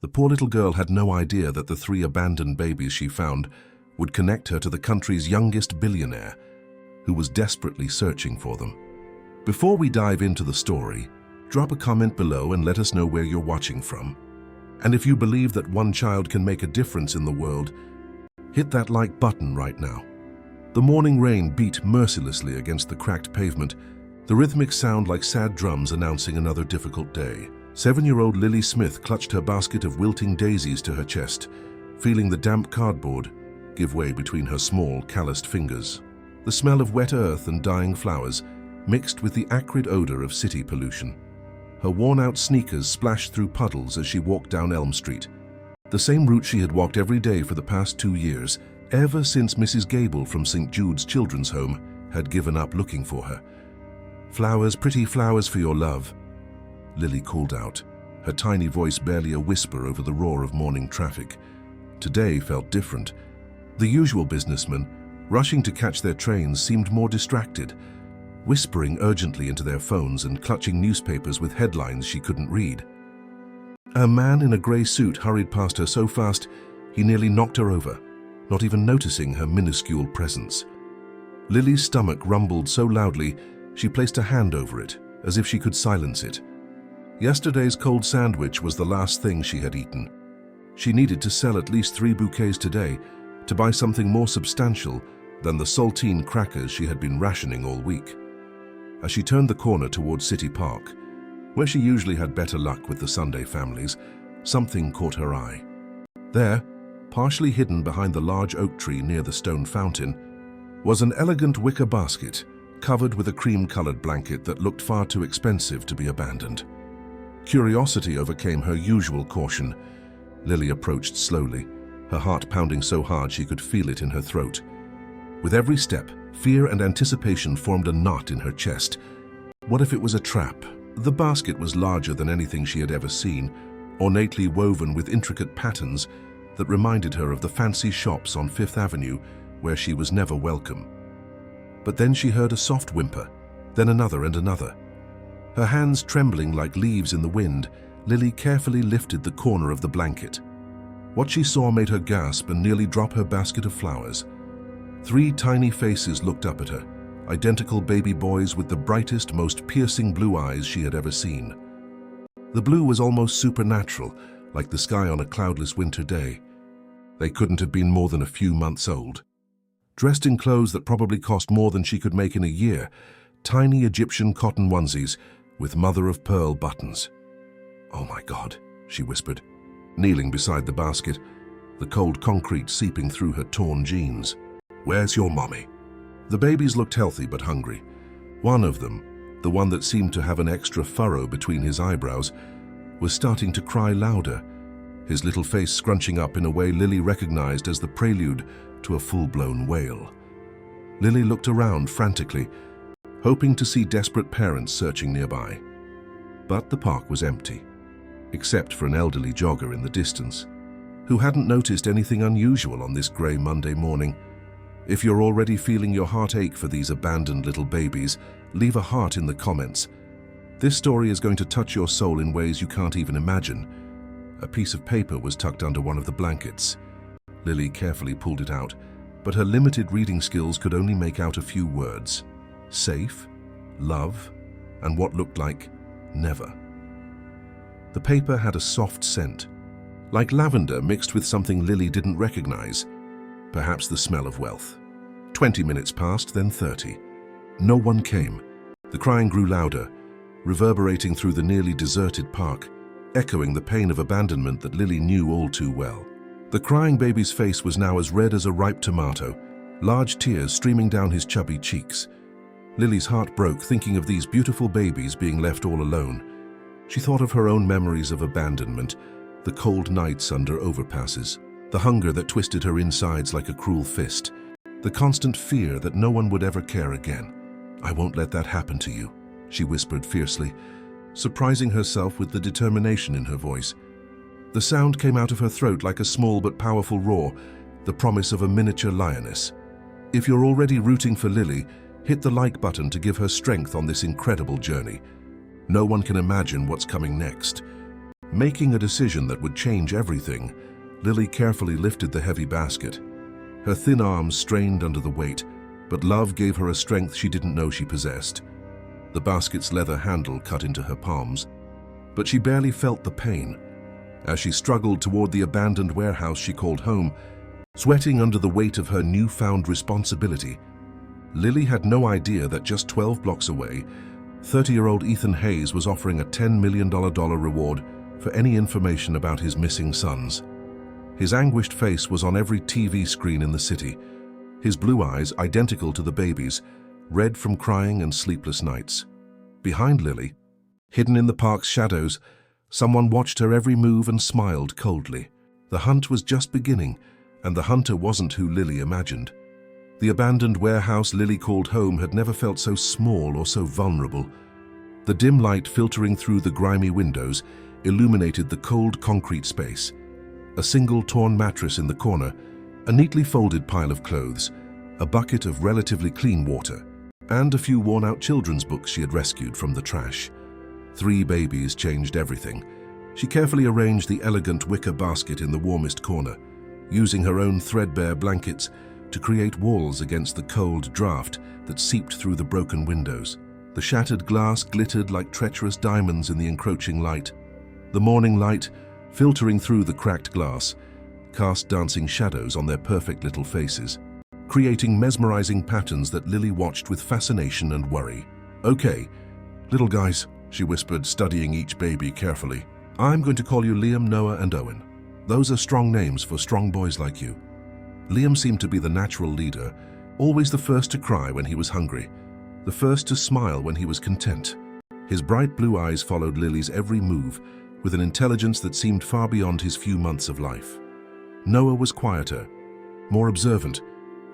The poor little girl had no idea that the 3 abandoned babies she found would connect her to the country's youngest billionaire, who was desperately searching for them. Before we dive into the story, drop a comment below and let us know where you're watching from. And if you believe that one child can make a difference in the world, hit that like button right now. The morning rain beat mercilessly against the cracked pavement, the rhythmic sound like sad drums announcing another difficult day. 7-year-old Lily Smith clutched her basket of wilting daisies to her chest, feeling the damp cardboard give way between her small, calloused fingers. The smell of wet earth and dying flowers mixed with the acrid odor of city pollution. Her worn-out sneakers splashed through puddles as she walked down Elm Street, the same route she had walked every day for the past 2 years, ever since Mrs. Gable from St. Jude's Children's Home had given up looking for her. "Flowers, pretty flowers for your love," Lily called out, her tiny voice barely a whisper over the roar of morning traffic. Today felt different. The usual businessmen, rushing to catch their trains, seemed more distracted, whispering urgently into their phones and clutching newspapers with headlines she couldn't read. A man in a grey suit hurried past her so fast he nearly knocked her over, not even noticing her minuscule presence. Lily's stomach rumbled so loudly she placed a hand over it, as if she could silence it. Yesterday's cold sandwich was the last thing she had eaten. She needed to sell at least 3 bouquets today to buy something more substantial than the saltine crackers she had been rationing all week. As she turned the corner towards City Park, where she usually had better luck with the Sunday families, something caught her eye. There, partially hidden behind the large oak tree near the stone fountain, was an elegant wicker basket covered with a cream-colored blanket that looked far too expensive to be abandoned. Curiosity overcame her usual caution. Lily approached slowly, her heart pounding so hard she could feel it in her throat. With every step, fear and anticipation formed a knot in her chest. What if it was a trap? The basket was larger than anything she had ever seen, ornately woven with intricate patterns that reminded her of the fancy shops on Fifth Avenue where she was never welcome. But then she heard a soft whimper, then another and another. Her hands trembling like leaves in the wind, Lily carefully lifted the corner of the blanket. What she saw made her gasp and nearly drop her basket of flowers. 3 tiny faces looked up at her, identical baby boys with the brightest, most piercing blue eyes she had ever seen. The blue was almost supernatural, like the sky on a cloudless winter day. They couldn't have been more than a few months old. Dressed in clothes that probably cost more than she could make in a year, tiny Egyptian cotton onesies with mother-of-pearl buttons. "Oh my God," she whispered, kneeling beside the basket, the cold concrete seeping through her torn jeans. "Where's your mommy?" The babies looked healthy but hungry. One of them, the one that seemed to have an extra furrow between his eyebrows, was starting to cry louder, his little face scrunching up in a way Lily recognized as the prelude to a full-blown wail. Lily looked around frantically, hoping to see desperate parents searching nearby. But the park was empty, except for an elderly jogger in the distance, who hadn't noticed anything unusual on this grey Monday morning. If you're already feeling your heart ache for these abandoned little babies, leave a heart in the comments. This story is going to touch your soul in ways you can't even imagine. A piece of paper was tucked under one of the blankets. Lily carefully pulled it out, but her limited reading skills could only make out a few words. Safe, love, and what looked like never. The paper had a soft scent, like lavender mixed with something Lily didn't recognize, perhaps the smell of wealth. 20 minutes passed, then 30. No one came. The crying grew louder, reverberating through the nearly deserted park, echoing the pain of abandonment that Lily knew all too well. The crying baby's face was now as red as a ripe tomato, large tears streaming down his chubby cheeks. Lily's heart broke thinking of these beautiful babies being left all alone. She thought of her own memories of abandonment, the cold nights under overpasses, the hunger that twisted her insides like a cruel fist, the constant fear that no one would ever care again. "I won't let that happen to you," she whispered fiercely, surprising herself with the determination in her voice. The sound came out of her throat like a small but powerful roar, the promise of a miniature lioness. If you're already rooting for Lily, hit the like button to give her strength on this incredible journey. No one can imagine what's coming next. Making a decision that would change everything, Lily carefully lifted the heavy basket. Her thin arms strained under the weight, but love gave her a strength she didn't know she possessed. The basket's leather handle cut into her palms, but she barely felt the pain. As she struggled toward the abandoned warehouse she called home, sweating under the weight of her newfound responsibility, Lily had no idea that just 12 blocks away, 30-year-old Ethan Hayes was offering a $10 million reward for any information about his missing sons. His anguished face was on every TV screen in the city, his blue eyes, identical to the baby's, red from crying and sleepless nights. Behind Lily, hidden in the park's shadows, someone watched her every move and smiled coldly. The hunt was just beginning, and the hunter wasn't who Lily imagined. The abandoned warehouse Lily called home had never felt so small or so vulnerable. The dim light filtering through the grimy windows illuminated the cold concrete space. A single torn mattress in the corner, a neatly folded pile of clothes, a bucket of relatively clean water, and a few worn-out children's books she had rescued from the trash. 3 babies changed everything. She carefully arranged the elegant wicker basket in the warmest corner, using her own threadbare blankets to create walls against the cold draft that seeped through the broken windows. The shattered glass glittered like treacherous diamonds in the encroaching light. The morning light, filtering through the cracked glass, cast dancing shadows on their perfect little faces, creating mesmerizing patterns that Lily watched with fascination and worry. "Okay, little guys," she whispered, studying each baby carefully. "I'm going to call you Liam, Noah, and Owen. Those are strong names for strong boys like you." Liam seemed to be the natural leader, always the first to cry when he was hungry, the first to smile when he was content. His bright blue eyes followed Lily's every move with an intelligence that seemed far beyond his few months of life. Noah was quieter, more observant,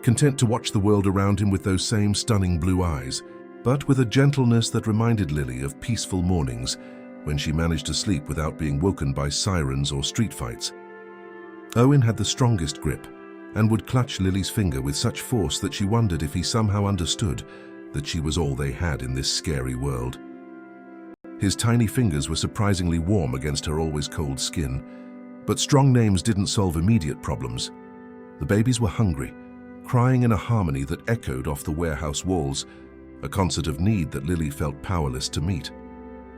content to watch the world around him with those same stunning blue eyes, but with a gentleness that reminded Lily of peaceful mornings when she managed to sleep without being woken by sirens or street fights. Owen had the strongest grip and would clutch Lily's finger with such force that she wondered if he somehow understood that she was all they had in this scary world. His tiny fingers were surprisingly warm against her always cold skin, but strong names didn't solve immediate problems. The babies were hungry, crying in a harmony that echoed off the warehouse walls, a concert of need that Lily felt powerless to meet.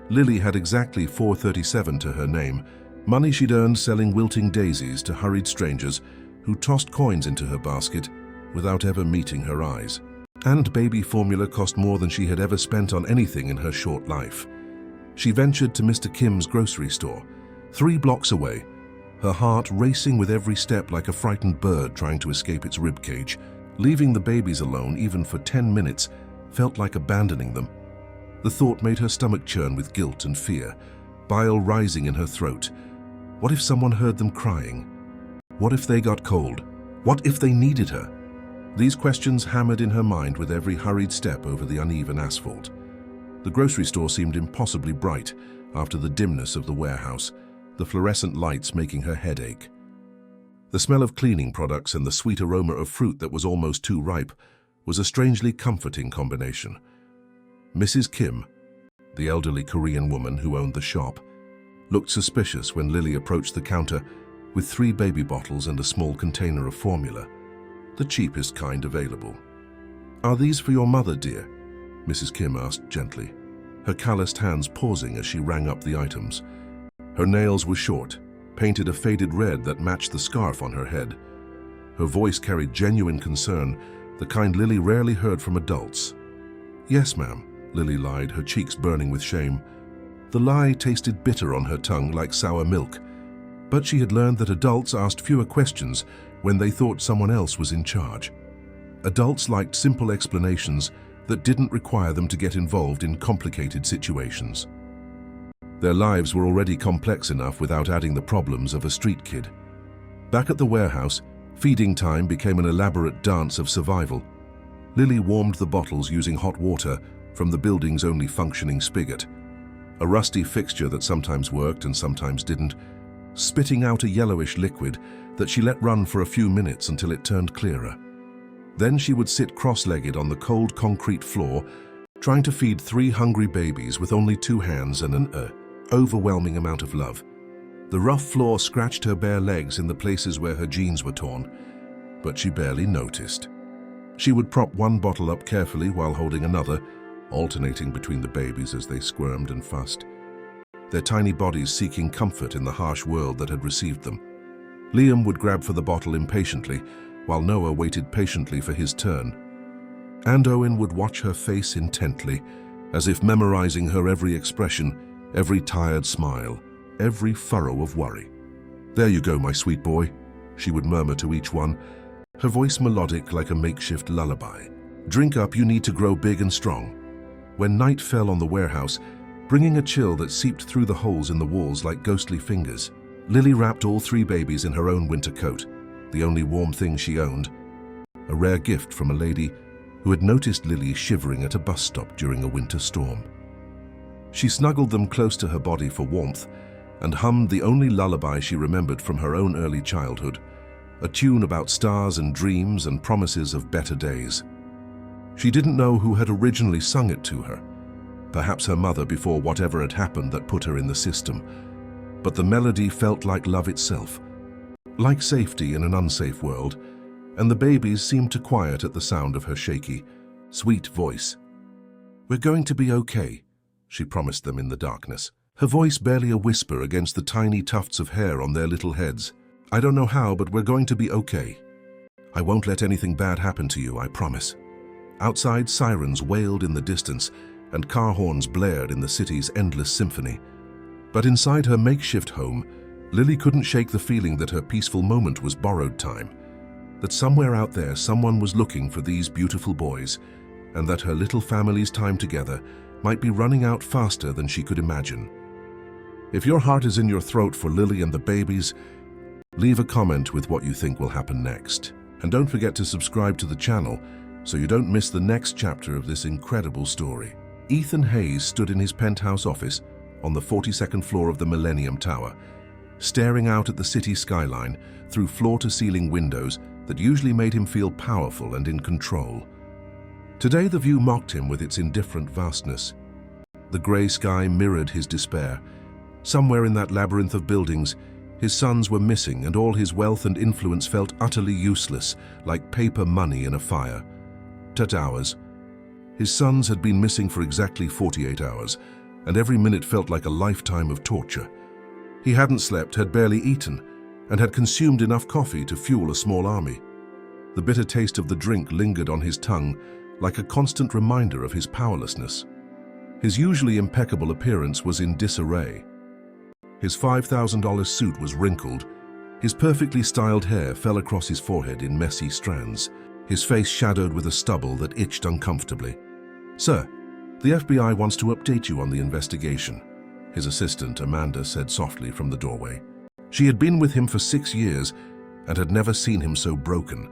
Lily had exactly $4.37 to her name, money she'd earned selling wilting daisies to hurried strangers who tossed coins into her basket without ever meeting her eyes. And baby formula cost more than she had ever spent on anything in her short life. She ventured to Mr. Kim's grocery store, 3 blocks away, her heart racing with every step like a frightened bird trying to escape its ribcage. Leaving the babies alone even for 10 minutes felt like abandoning them. The thought made her stomach churn with guilt and fear, bile rising in her throat. What if someone heard them crying? What if they got cold? What if they needed her? These questions hammered in her mind with every hurried step over the uneven asphalt. The grocery store seemed impossibly bright after the dimness of the warehouse, the fluorescent lights making her head ache. The smell of cleaning products and the sweet aroma of fruit that was almost too ripe was a strangely comforting combination. Mrs. Kim, the elderly Korean woman who owned the shop, looked suspicious when Lily approached the counter with 3 baby bottles and a small container of formula, the cheapest kind available. "Are these for your mother, dear?" Mrs. Kim asked gently, her calloused hands pausing as she rang up the items. Her nails were short, painted a faded red that matched the scarf on her head. Her voice carried genuine concern, the kind Lily rarely heard from adults. "Yes, ma'am," Lily lied, her cheeks burning with shame. The lie tasted bitter on her tongue like sour milk, but she had learned that adults asked fewer questions when they thought someone else was in charge. Adults liked simple explanations that didn't require them to get involved in complicated situations. Their lives were already complex enough without adding the problems of a street kid. Back at the warehouse, feeding time became an elaborate dance of survival. Lily warmed the bottles using hot water from the building's only functioning spigot, a rusty fixture that sometimes worked and sometimes didn't, spitting out a yellowish liquid that she let run for a few minutes until it turned clearer. Then she would sit cross-legged on the cold concrete floor, trying to feed 3 hungry babies with only 2 hands and an overwhelming amount of love. The rough floor scratched her bare legs in the places where her jeans were torn, but she barely noticed. She would prop one bottle up carefully while holding another, alternating between the babies as they squirmed and fussed, their tiny bodies seeking comfort in the harsh world that had received them. Liam would grab for the bottle impatiently, while Noah waited patiently for his turn. And Owen would watch her face intently, as if memorizing her every expression, every tired smile, every furrow of worry. "There you go, my sweet boy," she would murmur to each one, her voice melodic like a makeshift lullaby. "Drink up, you need to grow big and strong." When night fell on the warehouse, bringing a chill that seeped through the holes in the walls like ghostly fingers, Lily wrapped all 3 babies in her own winter coat, the only warm thing she owned, a rare gift from a lady who had noticed Lily shivering at a bus stop during a winter storm. She snuggled them close to her body for warmth and hummed the only lullaby she remembered from her own early childhood, a tune about stars and dreams and promises of better days. She didn't know who had originally sung it to her, perhaps her mother before whatever had happened that put her in the system, but the melody felt like love itself, like safety in an unsafe world, and the babies seemed to quiet at the sound of her shaky, sweet voice. "We're going to be okay," she promised them in the darkness, her voice barely a whisper against the tiny tufts of hair on their little heads. "I don't know how, but we're going to be okay. I won't let anything bad happen to you, I promise." Outside, sirens wailed in the distance, and car horns blared in the city's endless symphony. But inside her makeshift home, Lily couldn't shake the feeling that her peaceful moment was borrowed time, that somewhere out there someone was looking for these beautiful boys, and that her little family's time together might be running out faster than she could imagine. If your heart is in your throat for Lily and the babies, leave a comment with what you think will happen next. And don't forget to subscribe to the channel so you don't miss the next chapter of this incredible story. Ethan Hayes stood in his penthouse office on the 42nd floor of the Millennium Tower, staring out at the city skyline through floor-to-ceiling windows that usually made him feel powerful and in control. Today the view mocked him with its indifferent vastness. The grey sky mirrored his despair. Somewhere in that labyrinth of buildings, his sons were missing, and all his wealth and influence felt utterly useless, like paper money in a fire. 8 hours. His sons had been missing for exactly 48 hours, and every minute felt like a lifetime of torture. He hadn't slept, had barely eaten, and had consumed enough coffee to fuel a small army. The bitter taste of the drink lingered on his tongue like a constant reminder of his powerlessness. His usually impeccable appearance was in disarray. His $5,000 suit was wrinkled. His perfectly styled hair fell across his forehead in messy strands, his face shadowed with a stubble that itched uncomfortably. "Sir, the FBI wants to update you on the investigation," his assistant, Amanda, said softly from the doorway. She had been with him for 6 years and had never seen him so broken.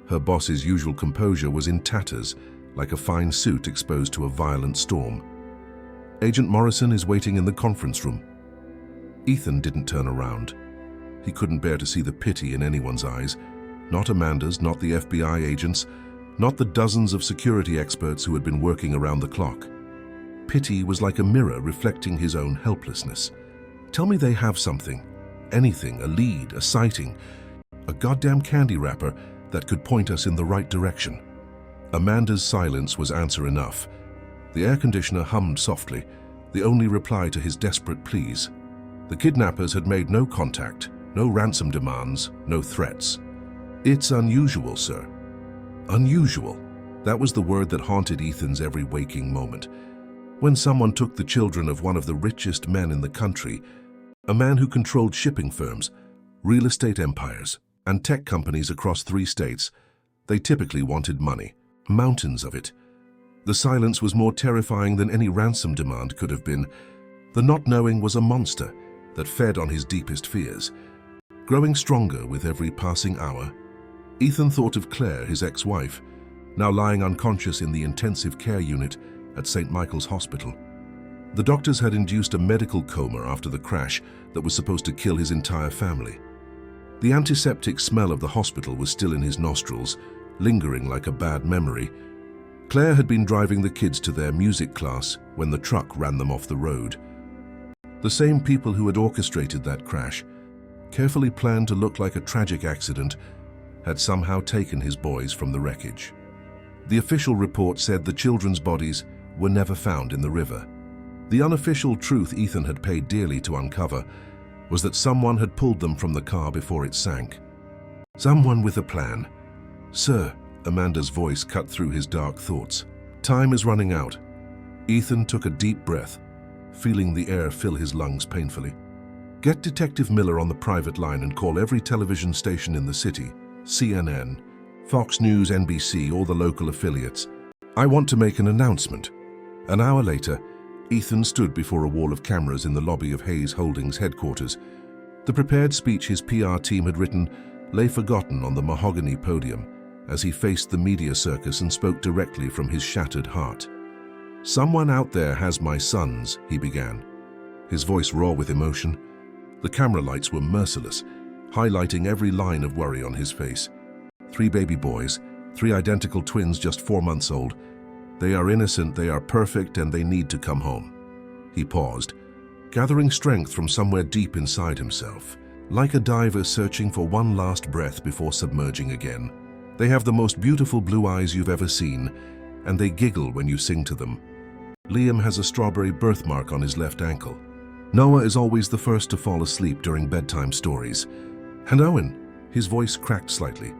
Her boss's usual composure was in tatters, like a fine suit exposed to a violent storm. "Agent Morrison is waiting in the conference room." Ethan didn't turn around. He couldn't bear to see the pity in anyone's eyes, not Amanda's, not the FBI agents, not the dozens of security experts who had been working around the clock. Pity was like a mirror reflecting his own helplessness. Tell me they have something, anything, a lead, a sighting, a goddamn candy wrapper that could point us in the right direction. Amanda's silence was answer enough. The air conditioner hummed softly, the only reply to his desperate pleas. The kidnappers had made no contact, no ransom demands, no threats. "It's unusual, sir." Unusual. That was the word that haunted Ethan's every waking moment. When someone took the children of one of the richest men in the country, a man who controlled shipping firms, real estate empires, and tech companies across 3 states, they typically wanted money, mountains of it. The silence was more terrifying than any ransom demand could have been. The not knowing was a monster that fed on his deepest fears, growing stronger with every passing hour. Ethan thought of Claire, his ex-wife, now lying unconscious in the intensive care unit at St. Michael's Hospital. The doctors had induced a medical coma after the crash that was supposed to kill his entire family. The antiseptic smell of the hospital was still in his nostrils, lingering like a bad memory. Claire had been driving the kids to their music class when the truck ran them off the road. The same people who had orchestrated that crash, carefully planned to look like a tragic accident, had somehow taken his boys from the wreckage. The official report said the children's bodies were never found in the river. The unofficial truth Ethan had paid dearly to uncover was that someone had pulled them from the car before it sank. Someone with a plan. "Sir," Amanda's voice cut through his dark thoughts. "Time is running out." Ethan took a deep breath, feeling the air fill his lungs painfully. "Get Detective Miller on the private line and call every television station in the city, CNN, Fox News, NBC, all the local affiliates. I want to make an announcement." An hour later, Ethan stood before a wall of cameras in the lobby of Hayes Holdings headquarters. The prepared speech his PR team had written lay forgotten on the mahogany podium as he faced the media circus and spoke directly from his shattered heart. "Someone out there has my sons," he began, his voice raw with emotion. The camera lights were merciless, highlighting every line of worry on his face. 3 baby boys, 3 identical twins just 4 months old. They are innocent, they are perfect, and they need to come home. He paused, gathering strength from somewhere deep inside himself, like a diver searching for one last breath before submerging again. "They have the most beautiful blue eyes you've ever seen, and they giggle when you sing to them. Liam has a strawberry birthmark on his left ankle. Noah is always the first to fall asleep during bedtime stories. And Owen," his voice cracked slightly,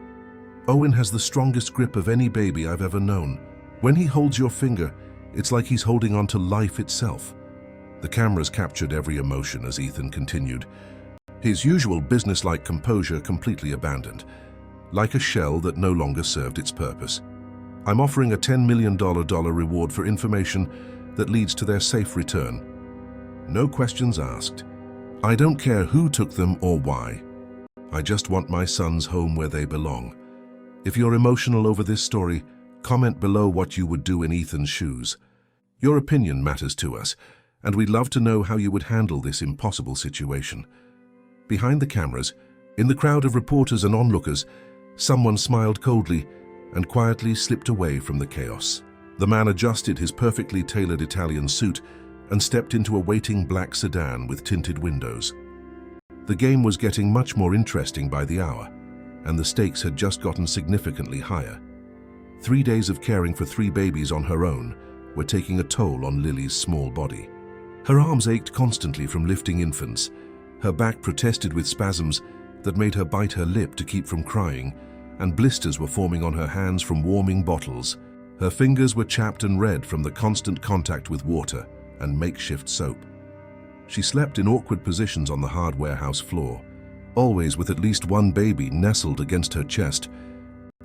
"Owen has the strongest grip of any baby I've ever known. When he holds your finger, it's like he's holding on to life itself." The cameras captured every emotion as Ethan continued, his usual businesslike composure completely abandoned, like a shell that no longer served its purpose. "I'm offering a $10 million reward for information that leads to their safe return. No questions asked. I don't care who took them or why. I just want my sons home where they belong. If you're emotional over this story, comment below what you would do in Ethan's shoes. Your opinion matters to us, and we'd love to know how you would handle this impossible situation." Behind the cameras, in the crowd of reporters and onlookers, someone smiled coldly and quietly slipped away from the chaos. The man adjusted his perfectly tailored Italian suit and stepped into a waiting black sedan with tinted windows. The game was getting much more interesting by the hour, and the stakes had just gotten significantly higher. 3 days of caring for 3 babies on her own were taking a toll on Lily's small body. Her arms ached constantly from lifting infants, her back protested with spasms that made her bite her lip to keep from crying, and blisters were forming on her hands from warming bottles. Her fingers were chapped and red from the constant contact with water and makeshift soap. She slept in awkward positions on the hard warehouse floor, always with at least one baby nestled against her chest,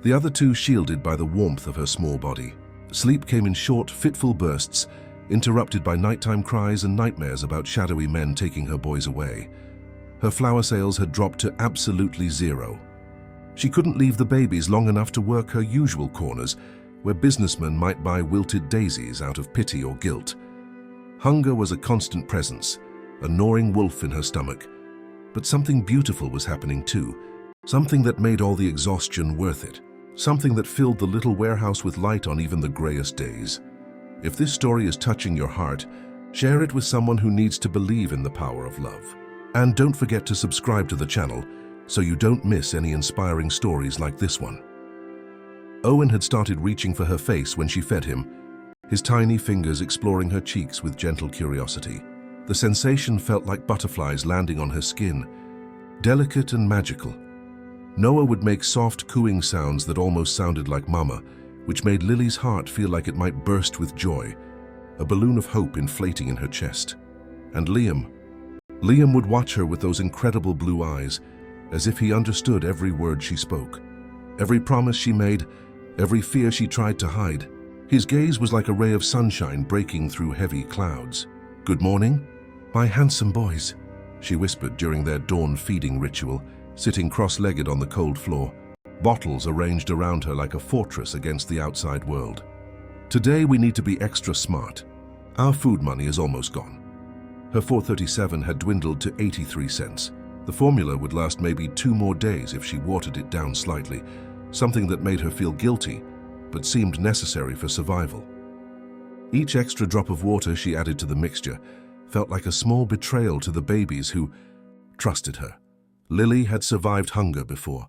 the other 2 shielded by the warmth of her small body. Sleep came in short, fitful bursts, interrupted by nighttime cries and nightmares about shadowy men taking her boys away. Her flower sales had dropped to absolutely zero. She couldn't leave the babies long enough to work her usual corners, where businessmen might buy wilted daisies out of pity or guilt. Hunger was a constant presence, a gnawing wolf in her stomach. But something beautiful was happening too, something that made all the exhaustion worth it, something that filled the little warehouse with light on even the grayest days. If this story is touching your heart, share it with someone who needs to believe in the power of love. And don't forget to subscribe to the channel so you don't miss any inspiring stories like this one. Owen had started reaching for her face when she fed him, his tiny fingers exploring her cheeks with gentle curiosity. The sensation felt like butterflies landing on her skin, delicate and magical. Noah would make soft cooing sounds that almost sounded like mama, which made Lily's heart feel like it might burst with joy, a balloon of hope inflating in her chest. And Liam would watch her with those incredible blue eyes, as if he understood every word she spoke, every promise she made, every fear she tried to hide. His gaze was like a ray of sunshine breaking through heavy clouds. "Good morning, my handsome boys," she whispered during their dawn feeding ritual, sitting cross-legged on the cold floor, bottles arranged around her like a fortress against the outside world. "Today we need to be extra smart. Our food money is almost gone." Her 437 had dwindled to 83 cents. The formula would last maybe 2 more days if she watered it down slightly, something that made her feel guilty, but seemed necessary for survival. Each extra drop of water she added to the mixture felt like a small betrayal to the babies who trusted her. Lily had survived hunger before.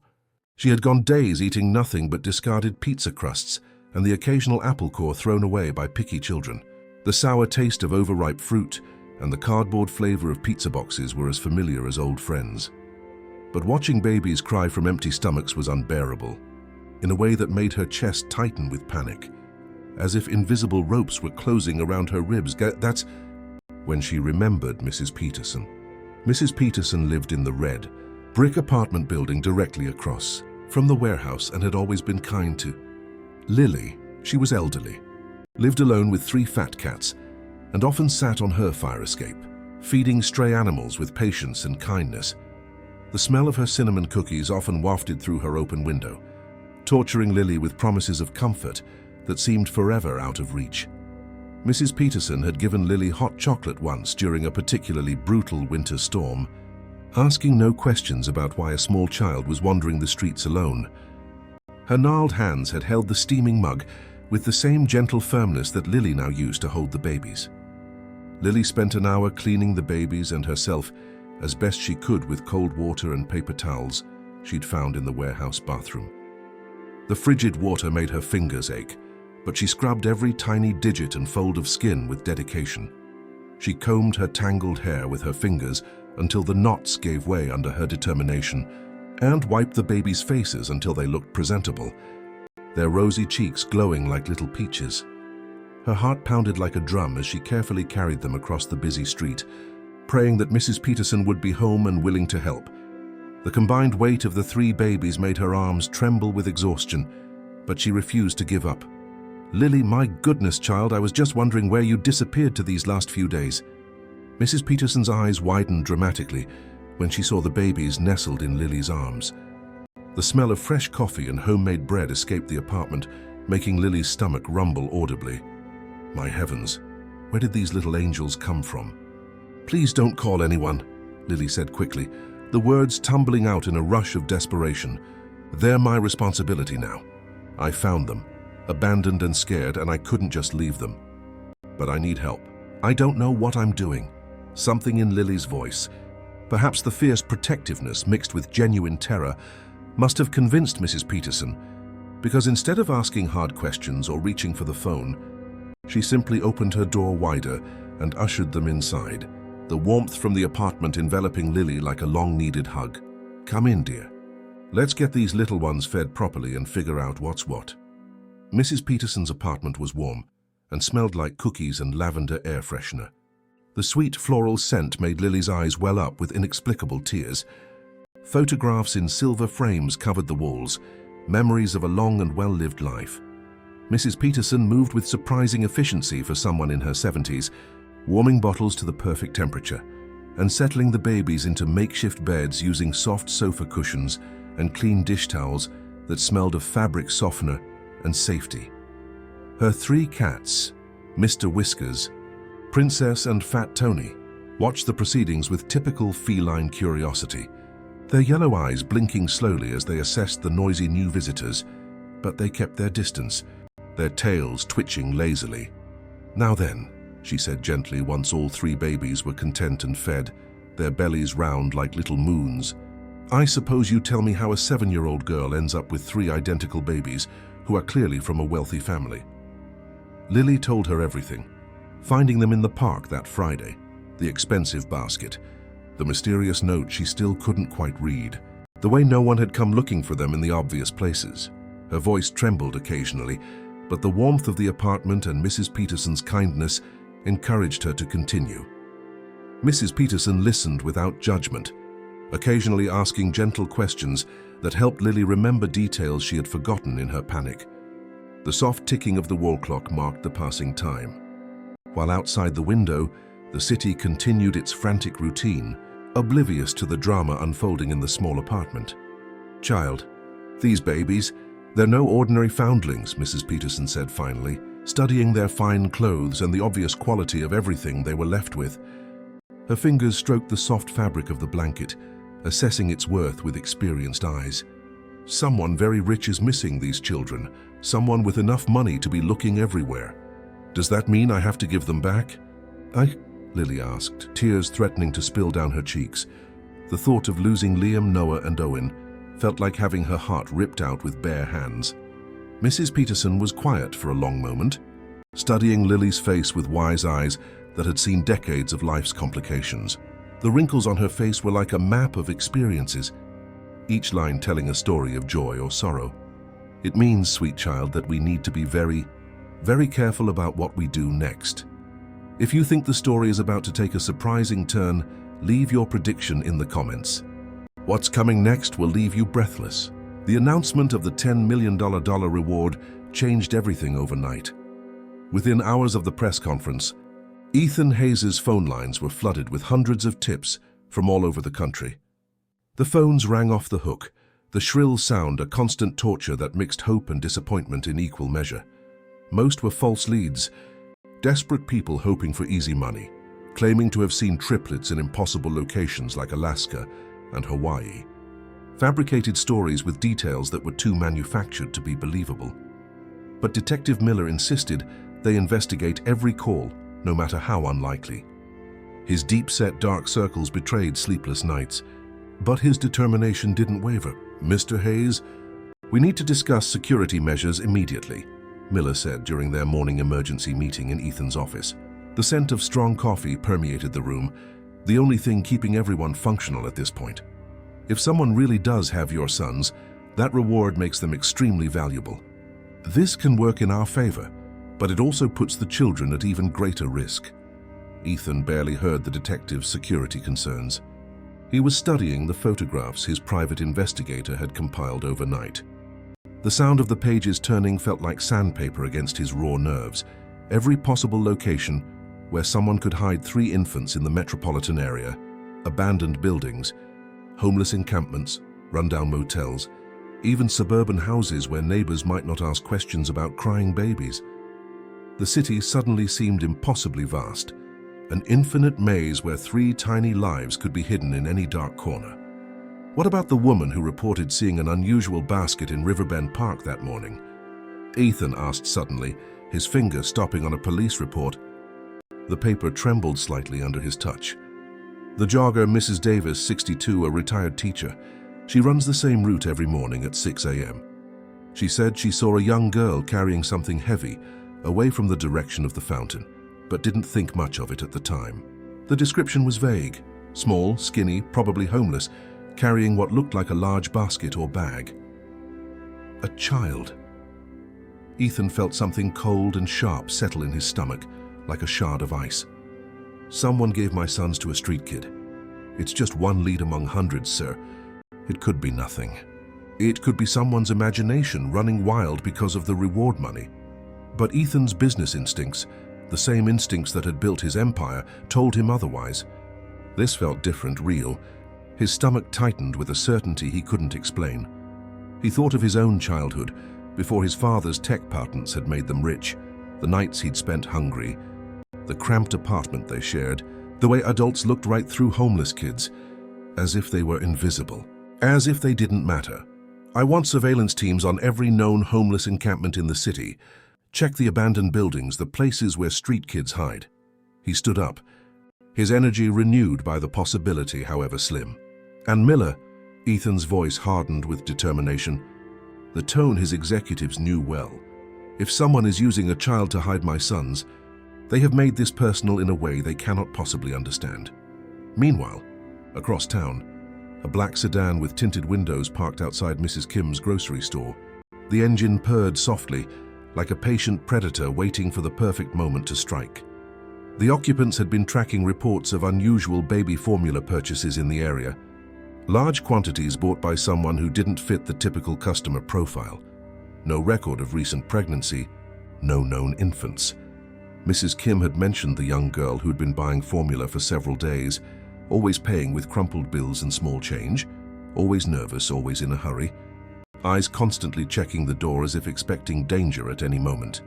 She had gone days eating nothing but discarded pizza crusts and the occasional apple core thrown away by picky children. The sour taste of overripe fruit and the cardboard flavor of pizza boxes were as familiar as old friends. But watching babies cry from empty stomachs was unbearable, in a way that made her chest tighten with panic, as if invisible ropes were closing around her ribs. That's when she remembered Mrs. Peterson. Mrs. Peterson lived in the red, brick apartment building directly across from the warehouse and had always been kind to Lily. She was elderly, lived alone with 3 fat cats, and often sat on her fire escape, feeding stray animals with patience and kindness. The smell of her cinnamon cookies often wafted through her open window, torturing Lily with promises of comfort that seemed forever out of reach. Mrs. Peterson had given Lily hot chocolate once during a particularly brutal winter storm, asking no questions about why a small child was wandering the streets alone. Her gnarled hands had held the steaming mug with the same gentle firmness that Lily now used to hold the babies. Lily spent an hour cleaning the babies and herself as best she could with cold water and paper towels she'd found in the warehouse bathroom. The frigid water made her fingers ache, but she scrubbed every tiny digit and fold of skin with dedication. She combed her tangled hair with her fingers until the knots gave way under her determination, and wiped the babies' faces until they looked presentable, their rosy cheeks glowing like little peaches. Her heart pounded like a drum as she carefully carried them across the busy street, praying that Mrs. Peterson would be home and willing to help. The combined weight of the 3 babies made her arms tremble with exhaustion, but she refused to give up. "Lily, my goodness, child, I was just wondering where you disappeared to these last few days." Mrs. Peterson's eyes widened dramatically when she saw the babies nestled in Lily's arms. The smell of fresh coffee and homemade bread escaped the apartment, making Lily's stomach rumble audibly. My heavens, where did these little angels come from? "Please don't call anyone," Lily said quickly, the words tumbling out in a rush of desperation. "They're my responsibility now. I found them, abandoned and scared, and I couldn't just leave them. But I need help. I don't know what I'm doing." Something in Lily's voice, perhaps the fierce protectiveness mixed with genuine terror, must have convinced Mrs. Peterson, because instead of asking hard questions or reaching for the phone, she simply opened her door wider and ushered them inside, the warmth from the apartment enveloping Lily like a long-needed hug. "Come in, dear. Let's get these little ones fed properly and figure out what's what." Mrs. Peterson's apartment was warm and smelled like cookies and lavender air freshener. The sweet floral scent made Lily's eyes well up with inexplicable tears. Photographs in silver frames covered the walls, memories of a long and well-lived life. Mrs. Peterson moved with surprising efficiency for someone in her 70s, warming bottles to the perfect temperature, and settling the babies into makeshift beds using soft sofa cushions and clean dish towels that smelled of fabric softener and safety. Her 3 cats, Mr. Whiskers, Princess and Fat Tony, watched the proceedings with typical feline curiosity, their yellow eyes blinking slowly as they assessed the noisy new visitors, but they kept their distance, their tails twitching lazily. "Now then," she said gently once all 3 babies were content and fed, their bellies round like little moons. "I suppose you tell me how a 7-year-old girl ends up with 3 identical babies who are clearly from a wealthy family." Lily told her everything, finding them in the park that Friday, the expensive basket, the mysterious note she still couldn't quite read, the way no one had come looking for them in the obvious places. Her voice trembled occasionally, but the warmth of the apartment and Mrs. Peterson's kindness encouraged her to continue. Mrs. Peterson listened without judgment, occasionally asking gentle questions that helped Lily remember details she had forgotten in her panic. The soft ticking of the wall clock marked the passing time. While outside the window, the city continued its frantic routine, oblivious to the drama unfolding in the small apartment. "Child, these babies, they're no ordinary foundlings," Mrs. Peterson said finally, studying their fine clothes and the obvious quality of everything they were left with. Her fingers stroked the soft fabric of the blanket, assessing its worth with experienced eyes. "Someone very rich is missing these children, someone with enough money to be looking everywhere. Does that mean I have to give them back?" Lily asked, tears threatening to spill down her cheeks. The thought of losing Liam, Noah, and Owen felt like having her heart ripped out with bare hands. Mrs. Peterson was quiet for a long moment, studying Lily's face with wise eyes that had seen decades of life's complications. The wrinkles on her face were like a map of experiences, each line telling a story of joy or sorrow. It means, sweet child, that we need to be very, very careful about what we do next. If you think the story is about to take a surprising turn, leave your prediction in the comments. What's coming next will leave you breathless. The announcement of the $10 million reward changed everything overnight. Within hours of the press conference, Ethan Hayes' phone lines were flooded with hundreds of tips from all over the country. The phones rang off the hook, the shrill sound a constant torture that mixed hope and disappointment in equal measure. Most were false leads, desperate people hoping for easy money, claiming to have seen triplets in impossible locations like Alaska and Hawaii. Fabricated stories with details that were too manufactured to be believable. But Detective Miller insisted they investigate every call, no matter how unlikely. His deep-set dark circles betrayed sleepless nights, but his determination didn't waver. "Mr. Hayes, we need to discuss security measures immediately," Miller said during their morning emergency meeting in Ethan's office. The scent of strong coffee permeated the room, the only thing keeping everyone functional at this point. If someone really does have your sons, that reward makes them extremely valuable. This can work in our favor, but it also puts the children at even greater risk. Ethan barely heard the detective's security concerns. He was studying the photographs his private investigator had compiled overnight. The sound of the pages turning felt like sandpaper against his raw nerves. Every possible location where someone could hide 3 infants in the metropolitan area, abandoned buildings, homeless encampments, rundown motels, even suburban houses where neighbors might not ask questions about crying babies. The city suddenly seemed impossibly vast, an infinite maze where 3 tiny lives could be hidden in any dark corner. What about the woman who reported seeing an unusual basket in Riverbend Park that morning? Ethan asked suddenly, his finger stopping on a police report. The paper trembled slightly under his touch. The jogger Mrs. Davis, 62, a retired teacher. She runs the same route every morning at 6 a.m. She said she saw a young girl carrying something heavy away from the direction of the fountain, but didn't think much of it at the time. The description was vague: small, skinny, probably homeless, carrying what looked like a large basket or bag. A child. Ethan felt something cold and sharp settle in his stomach, like a shard of ice. "Someone gave my sons to a street kid. It's just one lead among hundreds, sir. It could be nothing. It could be someone's imagination running wild because of the reward money." But Ethan's business instincts, the same instincts that had built his empire, told him otherwise. This felt different, real. His stomach tightened with a certainty he couldn't explain. He thought of his own childhood, before his father's tech patents had made them rich, the nights he'd spent hungry, the cramped apartment they shared, the way adults looked right through homeless kids, as if they were invisible, as if they didn't matter. "I want surveillance teams on every known homeless encampment in the city. Check the abandoned buildings, the places where street kids hide." He stood up, his energy renewed by the possibility, however slim. "And Miller," Ethan's voice hardened with determination, the tone his executives knew well. "If someone is using a child to hide my sons, they have made this personal in a way they cannot possibly understand." Meanwhile, across town, a black sedan with tinted windows parked outside Mrs. Kim's grocery store. The engine purred softly, like a patient predator waiting for the perfect moment to strike. The occupants had been tracking reports of unusual baby formula purchases in the area. Large quantities bought by someone who didn't fit the typical customer profile. No record of recent pregnancy, no known infants. Mrs. Kim had mentioned the young girl who'd been buying formula for several days, always paying with crumpled bills and small change, always nervous, always in a hurry, eyes constantly checking the door as if expecting danger at any moment.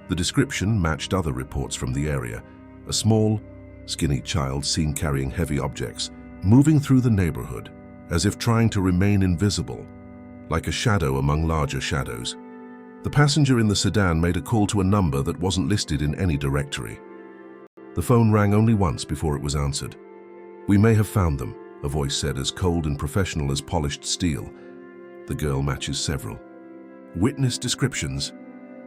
The description matched other reports from the area: a small, skinny child seen carrying heavy objects, moving through the neighborhood, as if trying to remain invisible, like a shadow among larger shadows. The passenger in the sedan made a call to a number that wasn't listed in any directory. The phone rang only once before it was answered. "We may have found them," a voice said, as cold and professional as polished steel. The girl matches several. Witness descriptions.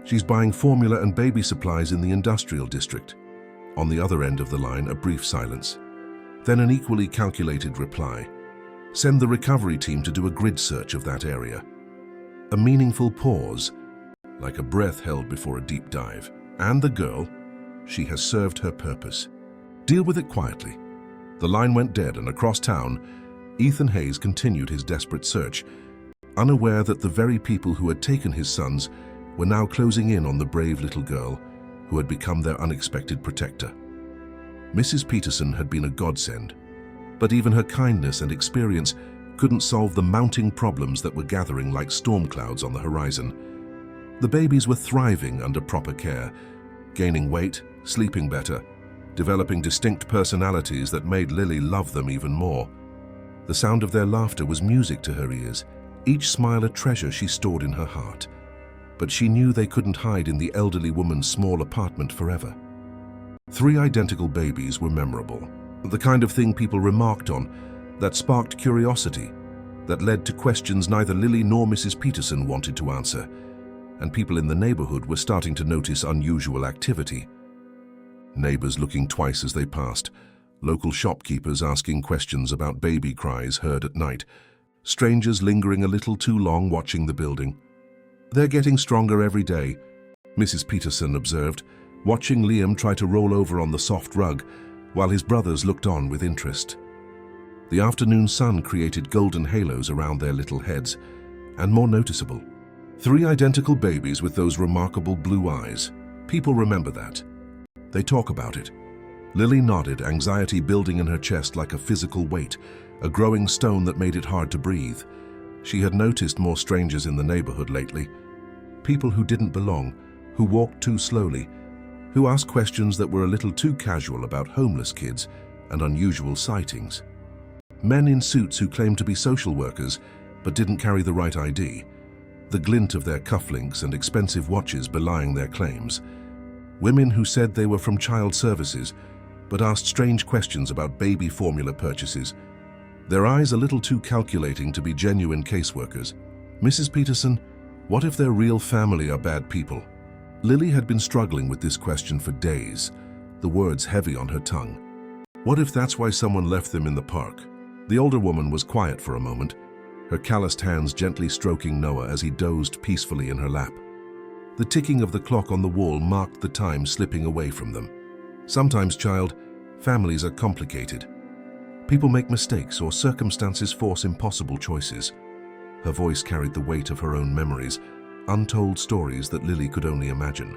She's buying formula and baby supplies in the industrial district. On the other end of the line, a brief silence. Then an equally calculated reply. Send the recovery team to do a grid search of that area. A meaningful pause, like a breath held before a deep dive. And the girl, she has served her purpose. Deal with it quietly. The line went dead, and across town, Ethan Hayes continued his desperate search, unaware that the very people who had taken his sons were now closing in on the brave little girl who had become their unexpected protector. Mrs. Peterson had been a godsend, but even her kindness and experience couldn't solve the mounting problems that were gathering like storm clouds on the horizon. The babies were thriving under proper care, gaining weight, sleeping better, developing distinct personalities that made Lily love them even more. The sound of their laughter was music to her ears, each smile a treasure she stored in her heart. But she knew they couldn't hide in the elderly woman's small apartment forever. 3 identical babies were memorable, the kind of thing people remarked on, that sparked curiosity, that led to questions neither Lily nor Mrs. Peterson wanted to answer, and people in the neighborhood were starting to notice unusual activity. Neighbors looking twice as they passed, local shopkeepers asking questions about baby cries heard at night, strangers lingering a little too long watching the building. "They're getting stronger every day," Mrs. Peterson observed, watching Liam try to roll over on the soft rug while his brothers looked on with interest. The afternoon sun created golden halos around their little heads, and more noticeable, 3 identical babies with those remarkable blue eyes. People remember that. They talk about it. Lily nodded, anxiety building in her chest like a physical weight, a growing stone that made it hard to breathe. She had noticed more strangers in the neighborhood lately. People who didn't belong, who walked too slowly, who asked questions that were a little too casual about homeless kids and unusual sightings. Men in suits who claimed to be social workers but didn't carry the right ID. The glint of their cufflinks and expensive watches belying their claims. Women who said they were from child services but asked strange questions about baby formula purchases, their eyes a little too calculating to be genuine caseworkers. "Mrs. Peterson, what if their real family are bad people?" Lily had been struggling with this question for days, the words heavy on her tongue. What if that's why someone left them in the park? The older woman was quiet for a moment, her calloused hands gently stroking Noah as he dozed peacefully in her lap. The ticking of the clock on the wall marked the time slipping away from them. "Sometimes, child, families are complicated. People make mistakes or circumstances force impossible choices." Her voice carried the weight of her own memories, untold stories that Lily could only imagine.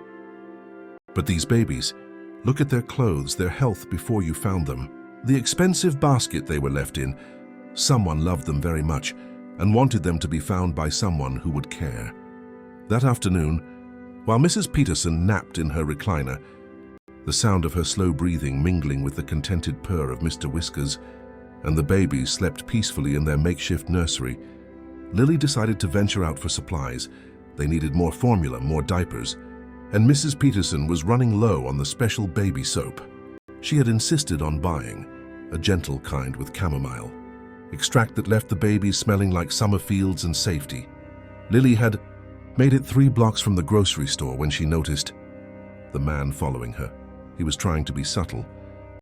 "But these babies, look at their clothes, their health before you found them. The expensive basket they were left in. Someone loved them very much and wanted them to be found by someone who would care." That afternoon, while Mrs. Peterson napped in her recliner, the sound of her slow breathing mingling with the contented purr of Mr. Whiskers, and the babies slept peacefully in their makeshift nursery, Lily decided to venture out for supplies. They needed more formula, more diapers, and Mrs. Peterson was running low on the special baby soap. She had insisted on buying, a gentle kind with chamomile, extract that left the babies smelling like summer fields and safety. Lily had made it 3 blocks from the grocery store when she noticed the man following her. He was trying to be subtle,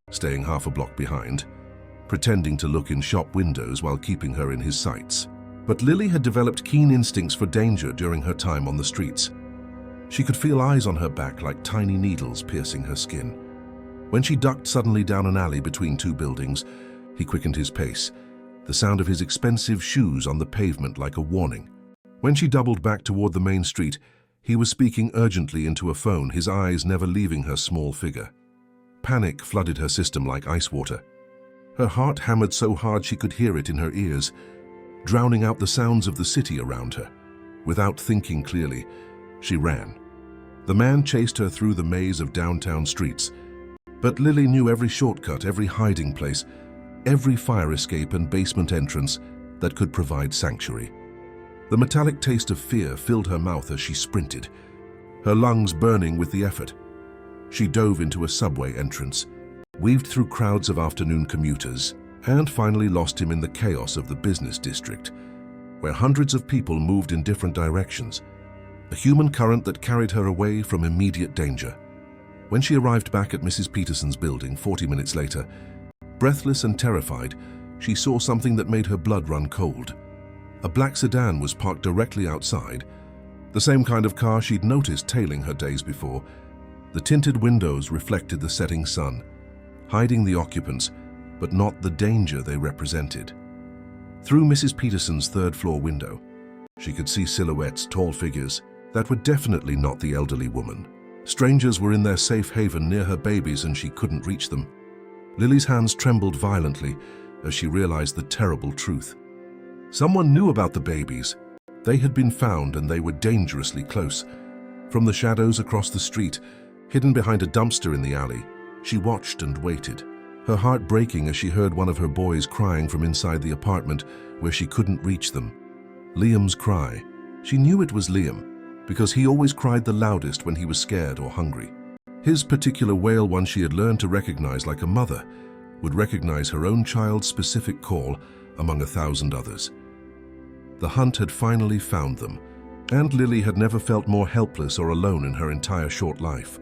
staying half a block behind, pretending to look in shop windows while keeping her in his sights. But Lily had developed keen instincts for danger during her time on the streets. She could feel eyes on her back like tiny needles piercing her skin. When she ducked suddenly down an alley between 2 buildings, he quickened his pace, the sound of his expensive shoes on the pavement like a warning. When she doubled back toward the main street, he was speaking urgently into a phone, his eyes never leaving her small figure. Panic flooded her system like ice water. Her heart hammered so hard she could hear it in her ears, drowning out the sounds of the city around her. Without thinking clearly, she ran. The man chased her through the maze of downtown streets, but Lily knew every shortcut, every hiding place, every fire escape and basement entrance that could provide sanctuary. The metallic taste of fear filled her mouth as she sprinted, her lungs burning with the effort. She dove into a subway entrance, weaved through crowds of afternoon commuters, and finally lost him in the chaos of the business district, where hundreds of people moved in different directions, a human current that carried her away from immediate danger. When she arrived back at Mrs. Peterson's building 40 minutes later, breathless and terrified, she saw something that made her blood run cold. A black sedan was parked directly outside, the same kind of car she'd noticed tailing her days before. The tinted windows reflected the setting sun, hiding the occupants, but not the danger they represented. Through Mrs. Peterson's third-floor window, she could see silhouettes, tall figures, that were definitely not the elderly woman. Strangers were in their safe haven near her babies and she couldn't reach them. Lily's hands trembled violently as she realized the terrible truth. Someone knew about the babies. They had been found and they were dangerously close. From the shadows across the street, hidden behind a dumpster in the alley, she watched and waited, her heart breaking as she heard one of her boys crying from inside the apartment where she couldn't reach them. Liam's cry. She knew it was Liam, because he always cried the loudest when he was scared or hungry. His particular wail, one she had learned to recognize like a mother, would recognize her own child's specific call among 1,000 others. The hunt had finally found them, and Lily had never felt more helpless or alone in her entire short life.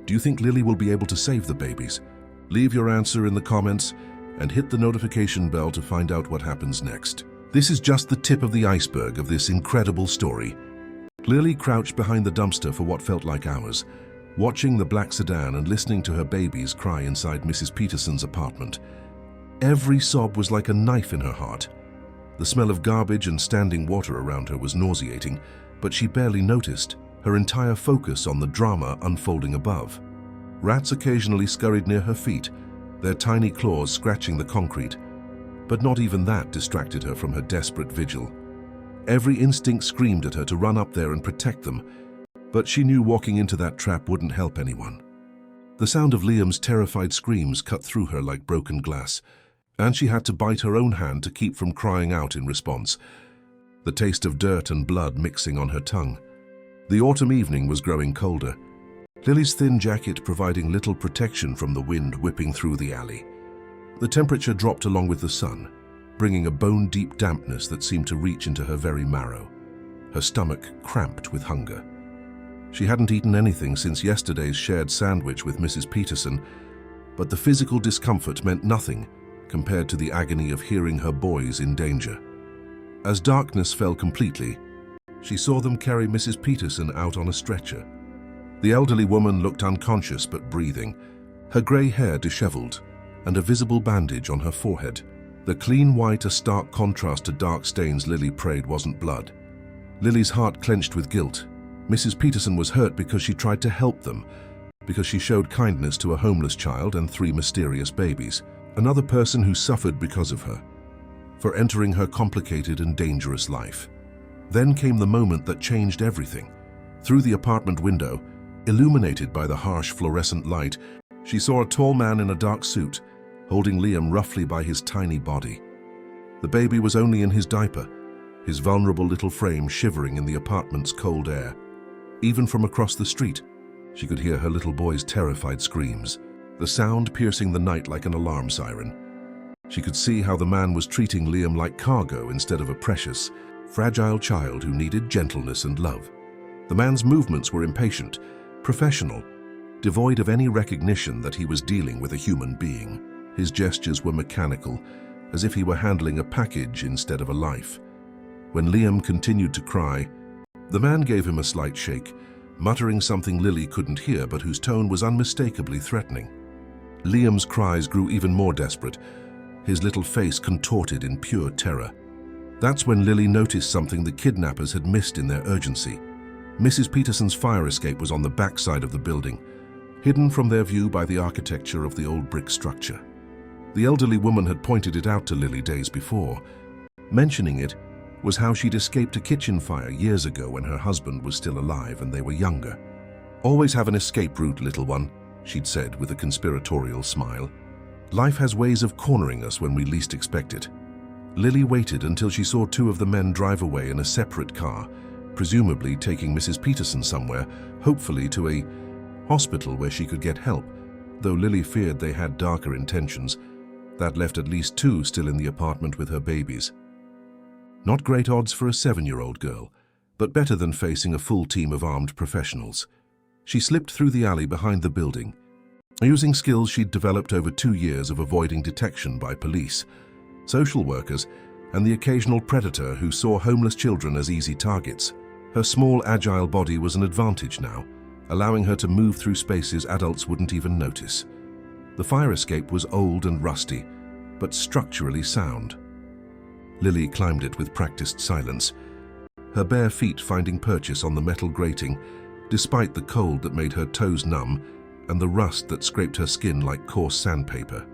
Do you think Lily will be able to save the babies? Leave your answer in the comments and hit the notification bell to find out what happens next. This is just the tip of the iceberg of this incredible story. Lily crouched behind the dumpster for what felt like hours, watching the black sedan and listening to her babies cry inside Mrs. Peterson's apartment. Every sob was like a knife in her heart. The smell of garbage and standing water around her was nauseating, but she barely noticed, her entire focus on the drama unfolding above. Rats occasionally scurried near her feet, their tiny claws scratching the concrete, but not even that distracted her from her desperate vigil. Every instinct screamed at her to run up there and protect them, but she knew walking into that trap wouldn't help anyone. The sound of Liam's terrified screams cut through her like broken glass, and she had to bite her own hand to keep from crying out in response, the taste of dirt and blood mixing on her tongue. The autumn evening was growing colder, Lily's thin jacket providing little protection from the wind whipping through the alley. The temperature dropped along with the sun, bringing a bone-deep dampness that seemed to reach into her very marrow. Her stomach cramped with hunger. She hadn't eaten anything since yesterday's shared sandwich with Mrs. Peterson, but the physical discomfort meant nothing compared to the agony of hearing her boys in danger. As darkness fell completely, she saw them carry Mrs. Peterson out on a stretcher. The elderly woman looked unconscious but breathing, her grey hair disheveled, and a visible bandage on her forehead. The clean white a stark contrast to dark stains Lily prayed wasn't blood. Lily's heart clenched with guilt. Mrs. Peterson was hurt because she tried to help them, because she showed kindness to a homeless child and 3 mysterious babies, another person who suffered because of her, for entering her complicated and dangerous life. Then came the moment that changed everything. Through the apartment window, illuminated by the harsh fluorescent light, she saw a tall man in a dark suit, holding Liam roughly by his tiny body. The baby was only in his diaper, his vulnerable little frame shivering in the apartment's cold air. Even from across the street, she could hear her little boy's terrified screams, the sound piercing the night like an alarm siren. She could see how the man was treating Liam like cargo instead of a precious, fragile child who needed gentleness and love. The man's movements were impatient, professional, devoid of any recognition that he was dealing with a human being. His gestures were mechanical, as if he were handling a package instead of a life. When Liam continued to cry, the man gave him a slight shake, muttering something Lily couldn't hear but whose tone was unmistakably threatening. Liam's cries grew even more desperate, his little face contorted in pure terror. That's when Lily noticed something the kidnappers had missed in their urgency. Mrs. Peterson's fire escape was on the backside of the building, hidden from their view by the architecture of the old brick structure. The elderly woman had pointed it out to Lily days before. Mentioning it was how she'd escaped a kitchen fire years ago when her husband was still alive and they were younger. "Always have an escape route, little one," she'd said with a conspiratorial smile. "Life has ways of cornering us when we least expect it." Lily waited until she saw 2 of the men drive away in a separate car, presumably taking Mrs. Peterson somewhere, hopefully to a hospital where she could get help. Though Lily feared they had darker intentions, that left at least 2 still in the apartment with her babies. Not great odds for a 7-year-old girl, but better than facing a full team of armed professionals. She slipped through the alley behind the building, using skills she'd developed over 2 years of avoiding detection by police, social workers, and the occasional predator who saw homeless children as easy targets. Her small, agile body was an advantage now, allowing her to move through spaces adults wouldn't even notice. The fire escape was old and rusty, but structurally sound. Lily climbed it with practiced silence, her bare feet finding purchase on the metal grating, despite the cold that made her toes numb and the rust that scraped her skin like coarse sandpaper.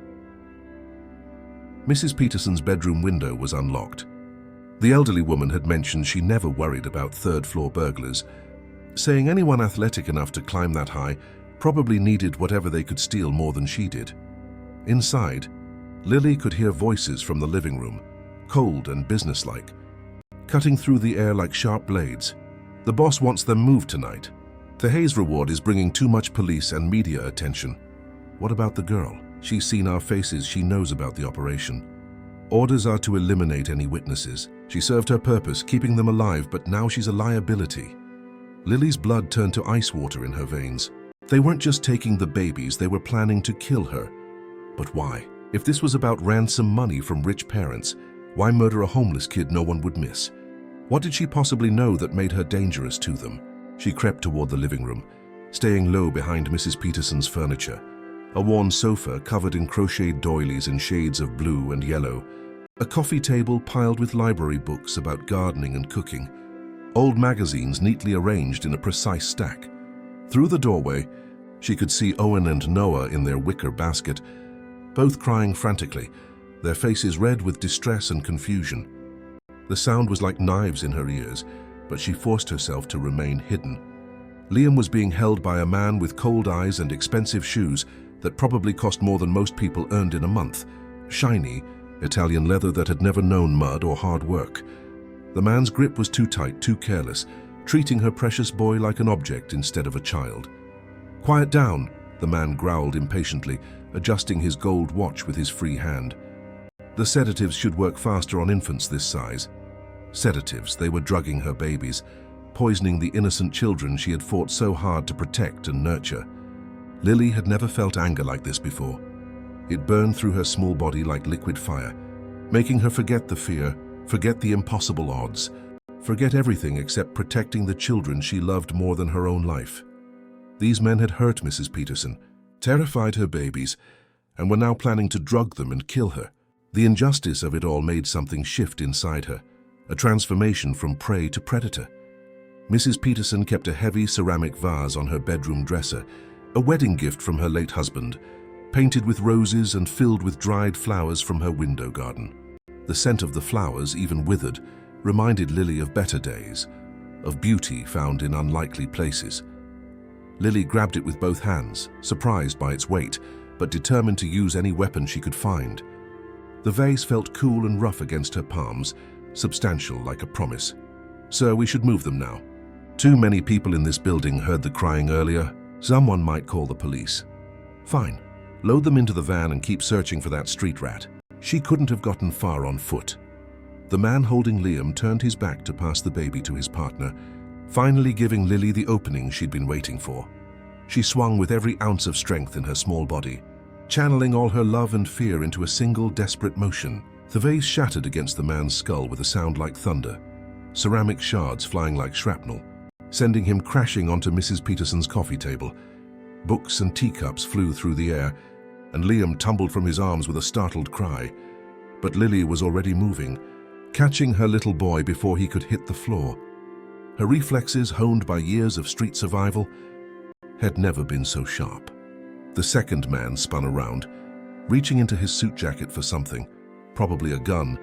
Mrs. Peterson's bedroom window was unlocked. The elderly woman had mentioned she never worried about third-floor burglars, saying anyone athletic enough to climb that high probably needed whatever they could steal more than she did. Inside, Lily could hear voices from the living room, cold and businesslike, cutting through the air like sharp blades. The boss wants them moved tonight. The Hayes reward is bringing too much police and media attention. What about the girl? She's seen our faces, she knows about the operation. Orders are to eliminate any witnesses. She served her purpose, keeping them alive, but now she's a liability. Lily's blood turned to ice water in her veins. They weren't just taking the babies, they were planning to kill her. But why? If this was about ransom money from rich parents, why murder a homeless kid no one would miss? What did she possibly know that made her dangerous to them? She crept toward the living room, staying low behind Mrs. Peterson's furniture. A worn sofa covered in crocheted doilies in shades of blue and yellow. A coffee table piled with library books about gardening and cooking. Old magazines neatly arranged in a precise stack. Through the doorway, she could see Owen and Noah in their wicker basket, both crying frantically, their faces red with distress and confusion. The sound was like knives in her ears, but she forced herself to remain hidden. Liam was being held by a man with cold eyes and expensive shoes that probably cost more than most people earned in a month. Shiny, Italian leather that had never known mud or hard work. The man's grip was too tight, too careless, treating her precious boy like an object instead of a child. "Quiet down," the man growled impatiently, adjusting his gold watch with his free hand. The sedatives should work faster on infants this size. Sedatives, they were drugging her babies, poisoning the innocent children she had fought so hard to protect and nurture. Lily had never felt anger like this before. It burned through her small body like liquid fire, making her forget the fear, forget the impossible odds, forget everything except protecting the children she loved more than her own life. These men had hurt Mrs. Peterson, terrified her babies, and were now planning to drug them and kill her. The injustice of it all made something shift inside her, a transformation from prey to predator. Mrs. Peterson kept a heavy ceramic vase on her bedroom dresser, a wedding gift from her late husband, painted with roses and filled with dried flowers from her window garden. The scent of the flowers, even withered, reminded Lily of better days, of beauty found in unlikely places. Lily grabbed it with both hands, surprised by its weight, but determined to use any weapon she could find. The vase felt cool and rough against her palms, substantial like a promise. "Sir, we should move them now. Too many people in this building heard the crying earlier. Someone might call the police." "Fine. Load them into the van and keep searching for that street rat." She couldn't have gotten far on foot. The man holding Liam turned his back to pass the baby to his partner, finally giving Lily the opening she'd been waiting for. She swung with every ounce of strength in her small body, channeling all her love and fear into a single desperate motion. The vase shattered against the man's skull with a sound like thunder, ceramic shards flying like shrapnel, sending him crashing onto Mrs. Peterson's coffee table. Books and teacups flew through the air, and Liam tumbled from his arms with a startled cry. But Lily was already moving, catching her little boy before he could hit the floor. Her reflexes, honed by years of street survival, had never been so sharp. The second man spun around, reaching into his suit jacket for something, probably a gun,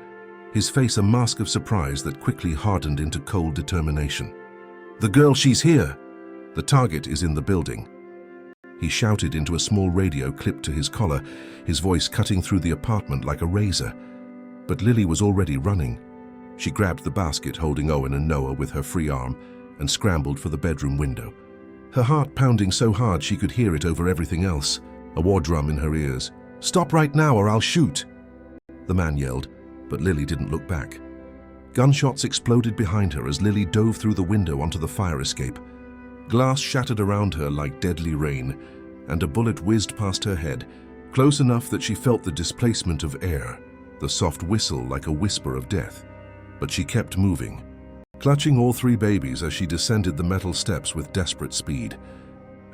his face a mask of surprise that quickly hardened into cold determination. "The girl, she's here! The target is in the building." He shouted into a small radio clipped to his collar, his voice cutting through the apartment like a razor. But Lily was already running. She grabbed the basket holding Owen and Noah with her free arm and scrambled for the bedroom window, her heart pounding so hard she could hear it over everything else. a war drum in her ears. "Stop right now or I'll shoot!" The man yelled, but Lily didn't look back. Gunshots exploded behind her as Lily dove through the window onto the fire escape. Glass shattered around her like deadly rain, and a bullet whizzed past her head, close enough that she felt the displacement of air, the soft whistle like a whisper of death. But she kept moving, clutching all 3 babies as she descended the metal steps with desperate speed,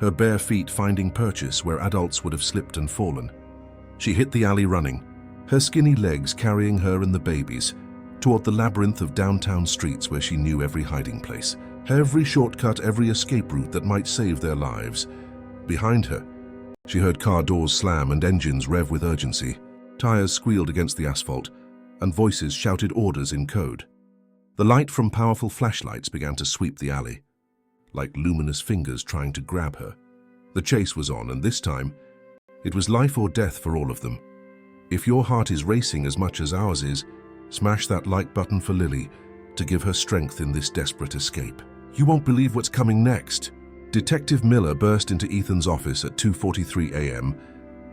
her bare feet finding purchase where adults would have slipped and fallen. She hit the alley running, her skinny legs carrying her and the babies, toward the labyrinth of downtown streets where she knew every hiding place, every shortcut, every escape route that might save their lives. Behind her, she heard car doors slam and engines rev with urgency. Tires squealed against the asphalt, and voices shouted orders in code. The light from powerful flashlights began to sweep the alley, like luminous fingers trying to grab her. The chase was on, and this time, it was life or death for all of them. If your heart is racing as much as ours is, smash that like button for Lily to give her strength in this desperate escape. You won't believe what's coming next. Detective Miller burst into Ethan's office at 2:43 a.m.,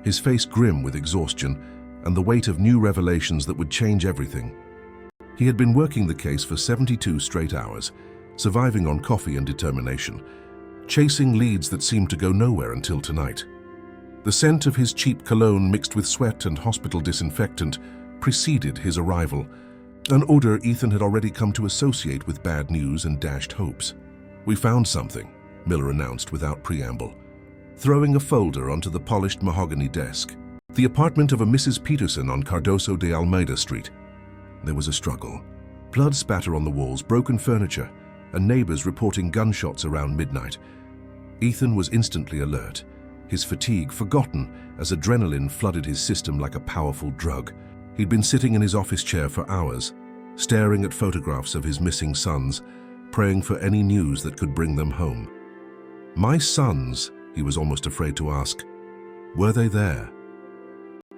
his face grim with exhaustion and the weight of new revelations that would change everything. He had been working the case for 72 straight hours, surviving on coffee and determination, chasing leads that seemed to go nowhere until tonight. The scent of his cheap cologne mixed with sweat and hospital disinfectant preceded his arrival, an odor Ethan had already come to associate with bad news and dashed hopes. "We found something," Miller announced without preamble, throwing a folder onto the polished mahogany desk. "The apartment of a Mrs. Peterson on Cardoso de Almeida Street." There was a struggle. Blood spatter on the walls, broken furniture, and neighbors reporting gunshots around midnight. Ethan was instantly alert, his fatigue forgotten as adrenaline flooded his system like a powerful drug. He'd been sitting in his office chair for hours, staring at photographs of his missing sons, praying for any news that could bring them home. My sons, he was almost afraid to ask. Were they there?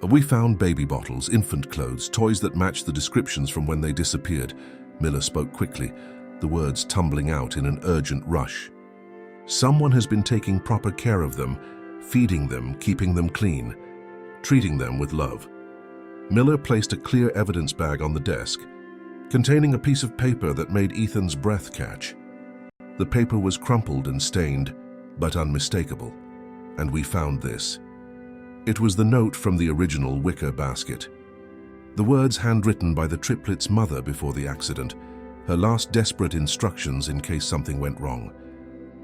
"We found baby bottles, infant clothes, toys that matched the descriptions from when they disappeared," Miller spoke quickly, the words tumbling out in an urgent rush. "Someone has been taking proper care of them, feeding them, keeping them clean, treating them with love." Miller placed a clear evidence bag on the desk, containing a piece of paper that made Ethan's breath catch. The paper was crumpled and stained, but unmistakable, and we found this. It was the note from the original wicker basket. The words handwritten by the triplets' mother before the accident, her last desperate instructions in case something went wrong.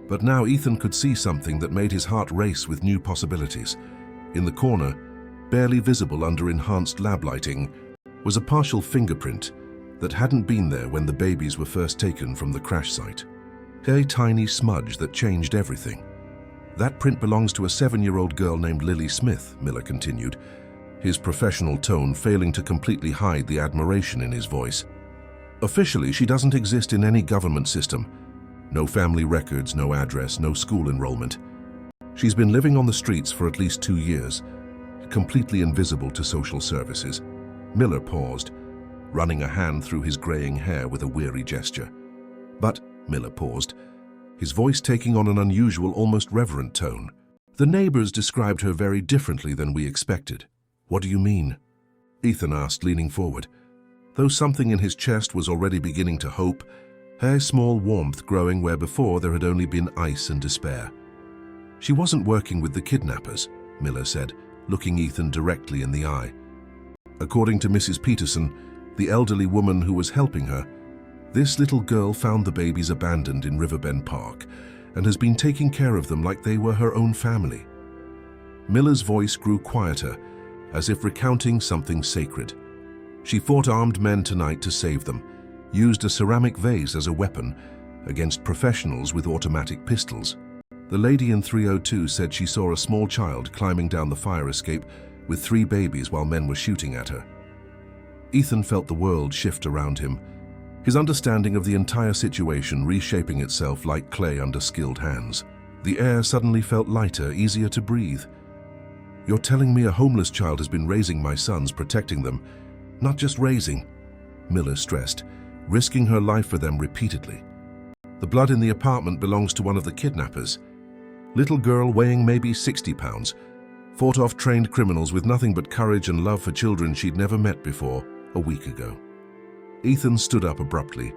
But now Ethan could see something that made his heart race with new possibilities. In the corner, barely visible under enhanced lab lighting, was a partial fingerprint that hadn't been there when the babies were first taken from the crash site. A tiny smudge that changed everything. "That print belongs to a 7-year-old girl named Lily Smith," Miller continued, his professional tone failing to completely hide the admiration in his voice. "Officially, she doesn't exist in any government system. No family records, no address, no school enrollment. She's been living on the streets for at least 2 years, completely invisible to social services." Miller paused, running a hand through his graying hair with a weary gesture. "But," Miller paused, his voice taking on an unusual, almost reverent tone, "the neighbors described her very differently than we expected." "What do you mean?" Ethan asked, leaning forward. Though something in his chest was already beginning to hope, a small warmth growing where before there had only been ice and despair. "She wasn't working with the kidnappers," Miller said, looking Ethan directly in the eye. "According to Mrs. Peterson, the elderly woman who was helping her, this little girl found the babies abandoned in Riverbend Park and has been taking care of them like they were her own family." Miller's voice grew quieter, as if recounting something sacred. "She fought armed men tonight to save them, used a ceramic vase as a weapon against professionals with automatic pistols. The lady in 302 said she saw a small child climbing down the fire escape with 3 babies while men were shooting at her." Ethan felt the world shift around him, his understanding of the entire situation reshaping itself like clay under skilled hands. The air suddenly felt lighter, easier to breathe. "You're telling me a homeless child has been raising my sons, protecting them, not just raising," Miller stressed, risking her life for them repeatedly. "The blood in the apartment belongs to one of the kidnappers. Little girl weighing maybe 60 pounds, fought off trained criminals with nothing but courage and love for children she'd never met before a week ago. Ethan stood up abruptly,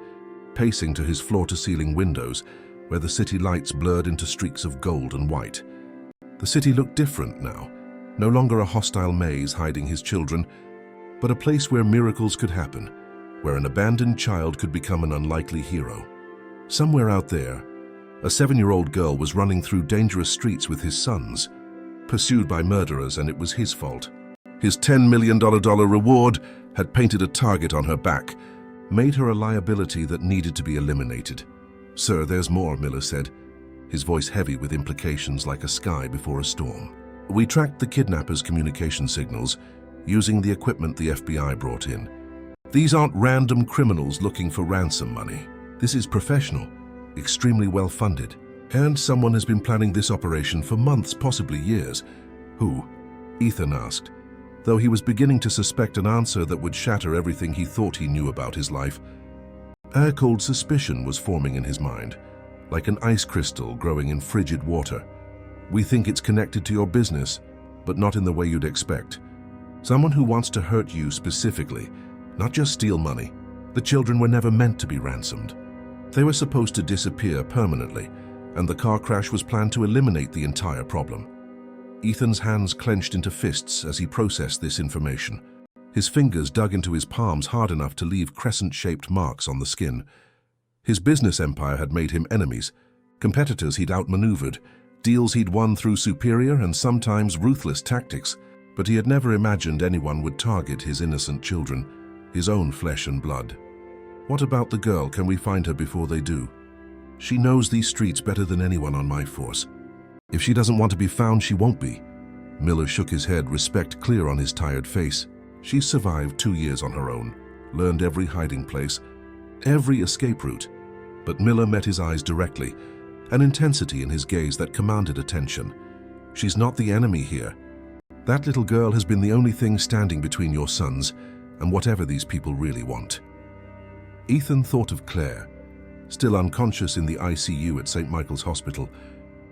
pacing to his floor-to-ceiling windows, where the city lights blurred into streaks of gold and white. The city looked different now, no longer a hostile maze hiding his children, but a place where miracles could happen, where an abandoned child could become an unlikely hero. Somewhere out there, a 7-year-old girl was running through dangerous streets with his sons, pursued by murderers, and it was his fault. His $10 million reward had painted a target on her back, made her a liability that needed to be eliminated. "Sir, there's more," Miller said, his voice heavy with implications like a sky before a storm. "We tracked the kidnappers' communication signals using the equipment the FBI brought in. These aren't random criminals looking for ransom money. This is professional, extremely well-funded, and someone has been planning this operation for months, possibly years." "Who?" Ethan asked, though he was beginning to suspect an answer that would shatter everything he thought he knew about his life. A cold suspicion was forming in his mind, like an ice crystal growing in frigid water. "We think it's connected to your business, but not in the way you'd expect. Someone who wants to hurt you specifically, not just steal money. The children were never meant to be ransomed. They were supposed to disappear permanently, and the car crash was planned to eliminate the entire problem." Ethan's hands clenched into fists as he processed this information. His fingers dug into his palms hard enough to leave crescent-shaped marks on the skin. His business empire had made him enemies, competitors he'd outmaneuvered, deals he'd won through superior and sometimes ruthless tactics, but he had never imagined anyone would target his innocent children, his own flesh and blood. "What about the girl? Can we find her before they do? She knows these streets better than anyone on my force. If she doesn't want to be found, she won't be." Miller shook his head, respect clear on his tired face. "She's survived 2 years on her own, learned every hiding place, every escape route." But Miller met his eyes directly, an intensity in his gaze that commanded attention. "She's not the enemy here. That little girl has been the only thing standing between your sons and whatever these people really want." Ethan thought of Claire, still unconscious in the ICU at St. Michael's Hospital,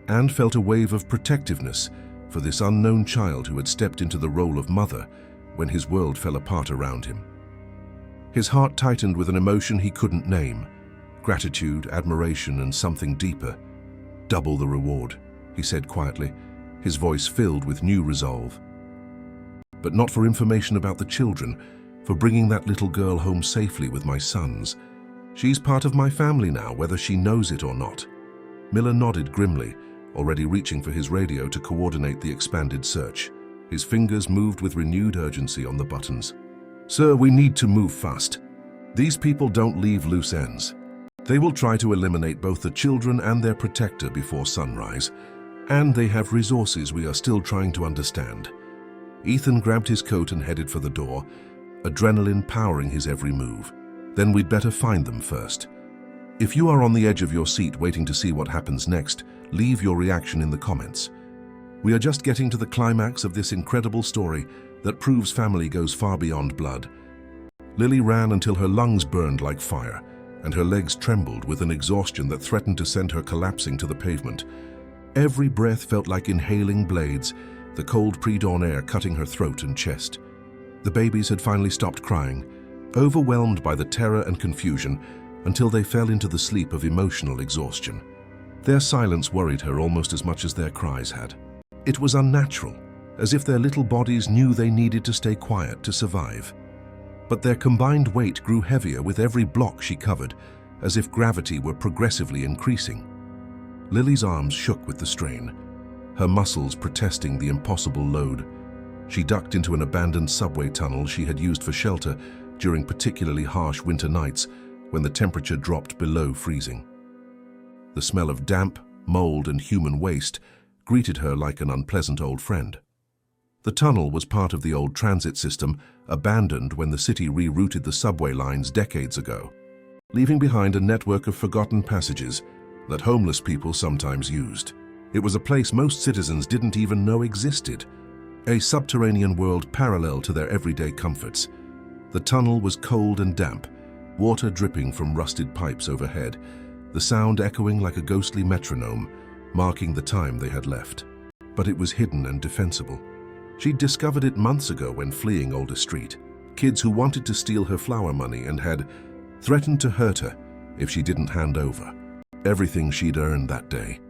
and felt a wave of protectiveness for this unknown child who had stepped into the role of mother when his world fell apart around him. His heart tightened with an emotion he couldn't name: gratitude, admiration, and something deeper. "Double the reward," he said quietly, his voice filled with new resolve. "But not for information about the children, for bringing that little girl home safely with my sons. She's part of my family now, whether she knows it or not." Miller nodded grimly, already reaching for his radio to coordinate the expanded search. His fingers moved with renewed urgency on the buttons. "Sir, we need to move fast. These people don't leave loose ends. They will try to eliminate both the children and their protector before sunrise, and they have resources we are still trying to understand." Ethan grabbed his coat and headed for the door, adrenaline powering his every move. "Then we'd better find them first. If you are on the edge of your seat waiting to see what happens next, leave your reaction in the comments. We are just getting to the climax of this incredible story that proves family goes far beyond blood." Lily ran until her lungs burned like fire, and her legs trembled with an exhaustion that threatened to send her collapsing to the pavement. Every breath felt like inhaling blades, the cold pre-dawn air cutting her throat and chest. The babies had finally stopped crying, overwhelmed by the terror and confusion, until they fell into the sleep of emotional exhaustion. Their silence worried her almost as much as their cries had. It was unnatural, as if their little bodies knew they needed to stay quiet to survive. But their combined weight grew heavier with every block she covered, as if gravity were progressively increasing. Lily's arms shook with the strain, her muscles protesting the impossible load. She ducked into an abandoned subway tunnel she had used for shelter during particularly harsh winter nights when the temperature dropped below freezing. The smell of damp, mold, and human waste greeted her like an unpleasant old friend. The tunnel was part of the old transit system, abandoned when the city rerouted the subway lines decades ago, leaving behind a network of forgotten passages that homeless people sometimes used. It was a place most citizens didn't even know existed, a subterranean world parallel to their everyday comforts. The tunnel was cold and damp, water dripping from rusted pipes overhead, the sound echoing like a ghostly metronome, marking the time they had left. But it was hidden and defensible. She'd discovered it months ago when fleeing Older Street. Kids who wanted to steal her flower money and had threatened to hurt her if she didn't hand over everything she'd earned that day.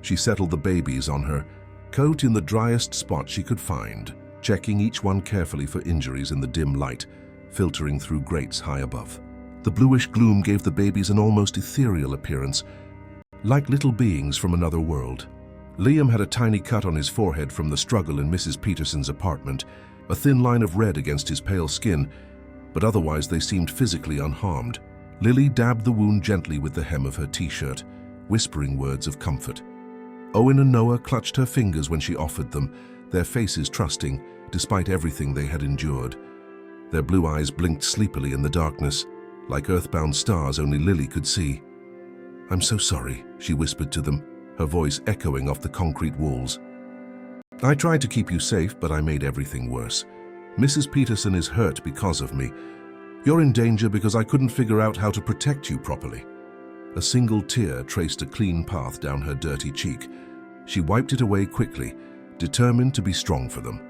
She settled the babies on her coat in the driest spot she could find, checking each one carefully for injuries in the dim light filtering through grates high above. The bluish gloom gave the babies an almost ethereal appearance, like little beings from another world. Liam had a tiny cut on his forehead from the struggle in Mrs. Peterson's apartment, a thin line of red against his pale skin, but otherwise they seemed physically unharmed. Lily dabbed the wound gently with the hem of her t-shirt, whispering words of comfort. Owen and Noah clutched her fingers when she offered them, their faces trusting, despite everything they had endured. Their blue eyes blinked sleepily in the darkness, like earthbound stars only Lily could see. "I'm so sorry," she whispered to them, her voice echoing off the concrete walls. "I tried to keep you safe, but I made everything worse. Mrs. Peterson is hurt because of me. You're in danger because I couldn't figure out how to protect you properly." A single tear traced a clean path down her dirty cheek. She wiped it away quickly, determined to be strong for them.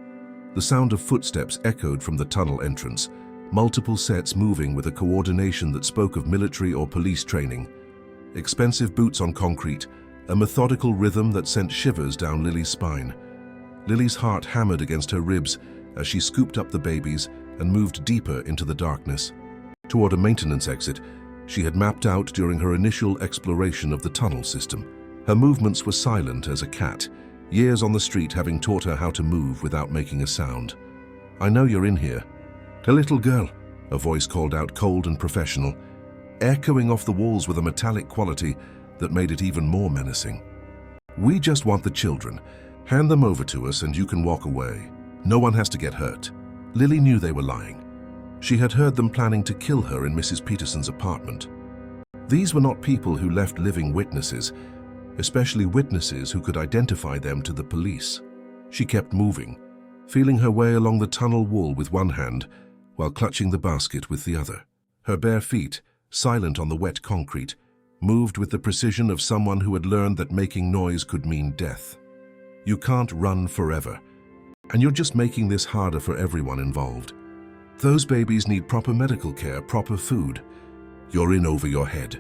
The sound of footsteps echoed from the tunnel entrance, multiple sets moving with a coordination that spoke of military or police training. Expensive boots on concrete, a methodical rhythm that sent shivers down Lily's spine. Lily's heart hammered against her ribs as she scooped up the babies and moved deeper into the darkness, toward a maintenance exit she had mapped out during her initial exploration of the tunnel system. Her movements were silent as a cat, years on the street having taught her how to move without making a sound. "I know you're in here." "The little girl," a voice called out, cold and professional, echoing off the walls with a metallic quality that made it even more menacing. "We just want the children. Hand them over to us and you can walk away. No one has to get hurt." Lily knew they were lying. She had heard them planning to kill her in Mrs. Peterson's apartment. These were not people who left living witnesses, especially witnesses who could identify them to the police. She kept moving, feeling her way along the tunnel wall with one hand while clutching the basket with the other. Her bare feet, silent on the wet concrete, moved with the precision of someone who had learned that making noise could mean death. You can't run forever, and you're just making this harder for everyone involved. Those babies need proper medical care, proper food. You're in over your head.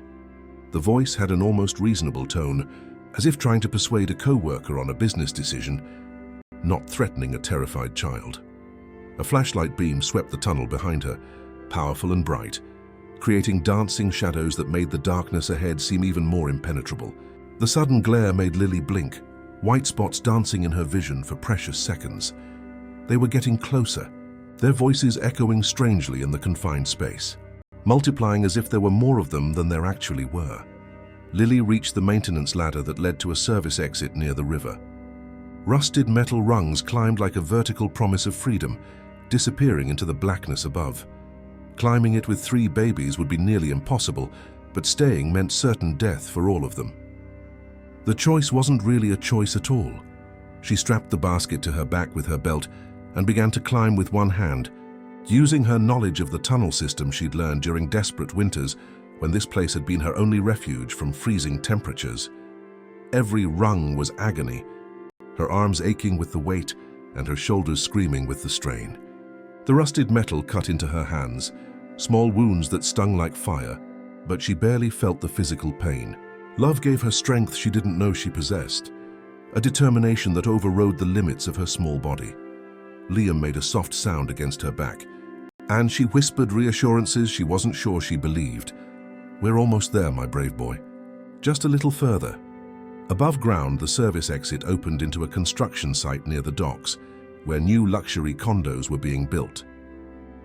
The voice had an almost reasonable tone, as if trying to persuade a co-worker on a business decision, not threatening a terrified child. A flashlight beam swept the tunnel behind her, powerful and bright, creating dancing shadows that made the darkness ahead seem even more impenetrable. The sudden glare made Lily blink, white spots dancing in her vision for precious seconds. They were getting closer, their voices echoing strangely in the confined space, multiplying as if there were more of them than there actually were. Lily reached the maintenance ladder that led to a service exit near the river. Rusted metal rungs climbed like a vertical promise of freedom, disappearing into the blackness above. Climbing it with 3 babies would be nearly impossible, but staying meant certain death for all of them. The choice wasn't really a choice at all. She strapped the basket to her back with her belt and began to climb with one hand, using her knowledge of the tunnel system she'd learned during desperate winters when this place had been her only refuge from freezing temperatures. Every rung was agony, her arms aching with the weight and her shoulders screaming with the strain. The rusted metal cut into her hands, small wounds that stung like fire, but she barely felt the physical pain. Love gave her strength she didn't know she possessed, a determination that overrode the limits of her small body. Liam made a soft sound against her back, and she whispered reassurances she wasn't sure she believed. "We're almost there, my brave boy. Just a little further." Above ground, the service exit opened into a construction site near the docks, where new luxury condos were being built.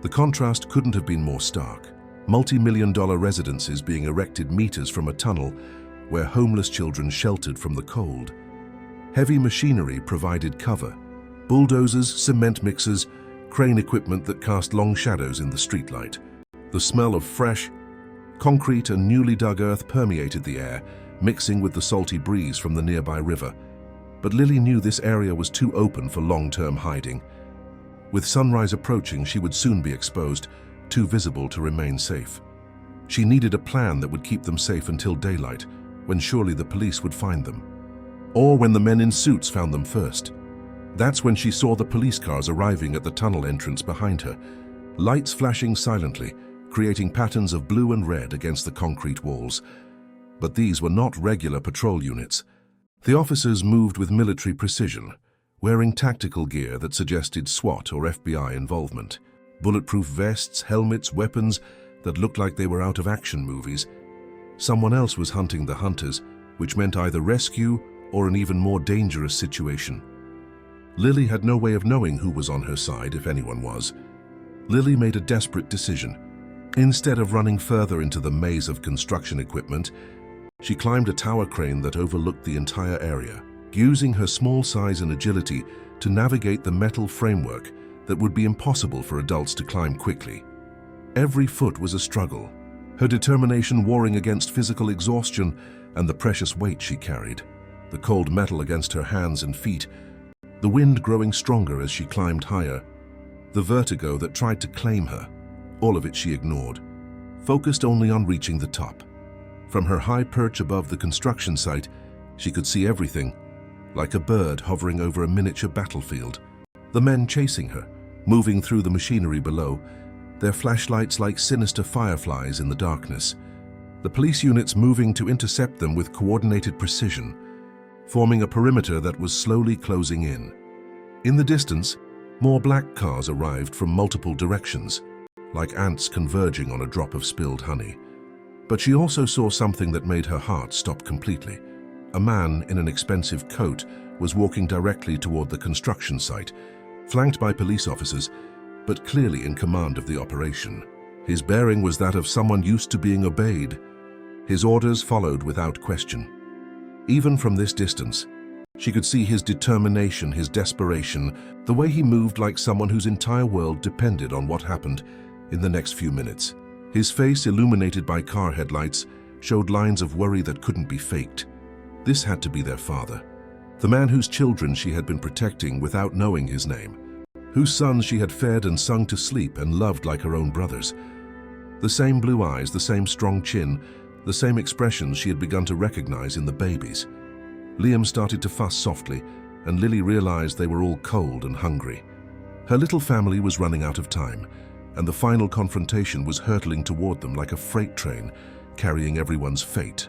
The contrast couldn't have been more stark. Multi-million-dollar residences being erected meters from a tunnel where homeless children sheltered from the cold. Heavy machinery provided cover. Bulldozers, cement mixers, crane equipment that cast long shadows in the streetlight. The smell of fresh concrete and newly dug earth permeated the air, mixing with the salty breeze from the nearby river. But Lily knew this area was too open for long-term hiding. With sunrise approaching, she would soon be exposed, too visible to remain safe. She needed a plan that would keep them safe until daylight, when surely the police would find them. Or when the men in suits found them first. That's when she saw the police cars arriving at the tunnel entrance behind her, lights flashing silently, creating patterns of blue and red against the concrete walls. But these were not regular patrol units. The officers moved with military precision, wearing tactical gear that suggested SWAT or FBI involvement. Bulletproof vests, helmets, weapons that looked like they were out of action movies. Someone else was hunting the hunters, which meant either rescue or an even more dangerous situation. Lily had no way of knowing who was on her side, if anyone was. Lily made a desperate decision. Instead of running further into the maze of construction equipment, she climbed a tower crane that overlooked the entire area, using her small size and agility to navigate the metal framework that would be impossible for adults to climb quickly. Every foot was a struggle, her determination warring against physical exhaustion and the precious weight she carried, the cold metal against her hands and feet, the wind growing stronger as she climbed higher, the vertigo that tried to claim her. All of it she ignored, focused only on reaching the top. From her high perch above the construction site, she could see everything, like a bird hovering over a miniature battlefield. The men chasing her, moving through the machinery below, their flashlights like sinister fireflies in the darkness. The police units moving to intercept them with coordinated precision, forming a perimeter that was slowly closing in. In the distance, more black cars arrived from multiple directions, like ants converging on a drop of spilled honey. But she also saw something that made her heart stop completely. A man in an expensive coat was walking directly toward the construction site, flanked by police officers, but clearly in command of the operation. His bearing was that of someone used to being obeyed. His orders followed without question. Even from this distance, she could see his determination, his desperation, the way he moved like someone whose entire world depended on what happened in the next few minutes. His face, illuminated by car headlights, showed lines of worry that couldn't be faked. This had to be their father, the man whose children she had been protecting without knowing his name, whose sons she had fed and sung to sleep and loved like her own brothers. The same blue eyes, the same strong chin, the same expressions she had begun to recognize in the babies. Liam started to fuss softly, and Lily realized they were all cold and hungry. Her little family was running out of time, and the final confrontation was hurtling toward them like a freight train, carrying everyone's fate.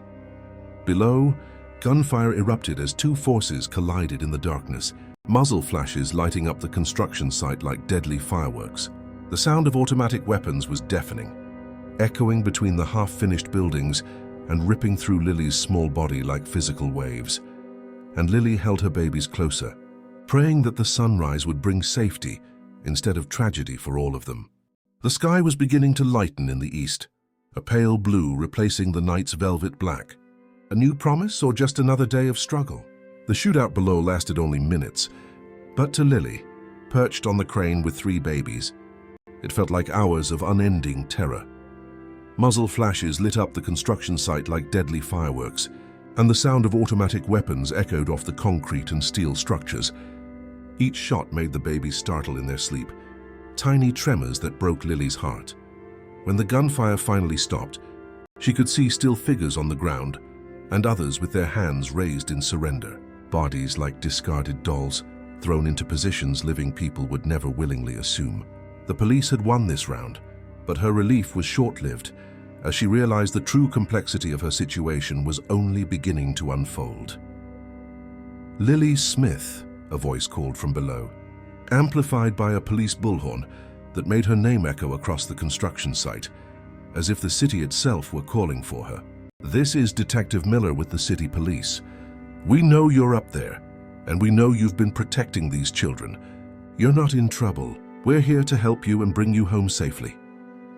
Below, gunfire erupted as two forces collided in the darkness, muzzle flashes lighting up the construction site like deadly fireworks. The sound of automatic weapons was deafening, echoing between the half-finished buildings and ripping through Lily's small body like physical waves. And Lily held her babies closer, praying that the sunrise would bring safety instead of tragedy for all of them. The sky was beginning to lighten in the east, a pale blue replacing the night's velvet black. A new promise or just another day of struggle? The shootout below lasted only minutes, but to Lily, perched on the crane with 3 babies, it felt like hours of unending terror. Muzzle flashes lit up the construction site like deadly fireworks, and the sound of automatic weapons echoed off the concrete and steel structures. Each shot made the babies startle in their sleep, tiny tremors that broke Lily's heart. When the gunfire finally stopped, she could see still figures on the ground, and others with their hands raised in surrender, bodies like discarded dolls, thrown into positions living people would never willingly assume. The police had won this round, but her relief was short-lived, as she realized the true complexity of her situation was only beginning to unfold. "Lily Smith," a voice called from below, amplified by a police bullhorn that made her name echo across the construction site, as if the city itself were calling for her. "This is Detective Miller with the city police. We know you're up there, and we know you've been protecting these children. You're not in trouble. We're here to help you and bring you home safely."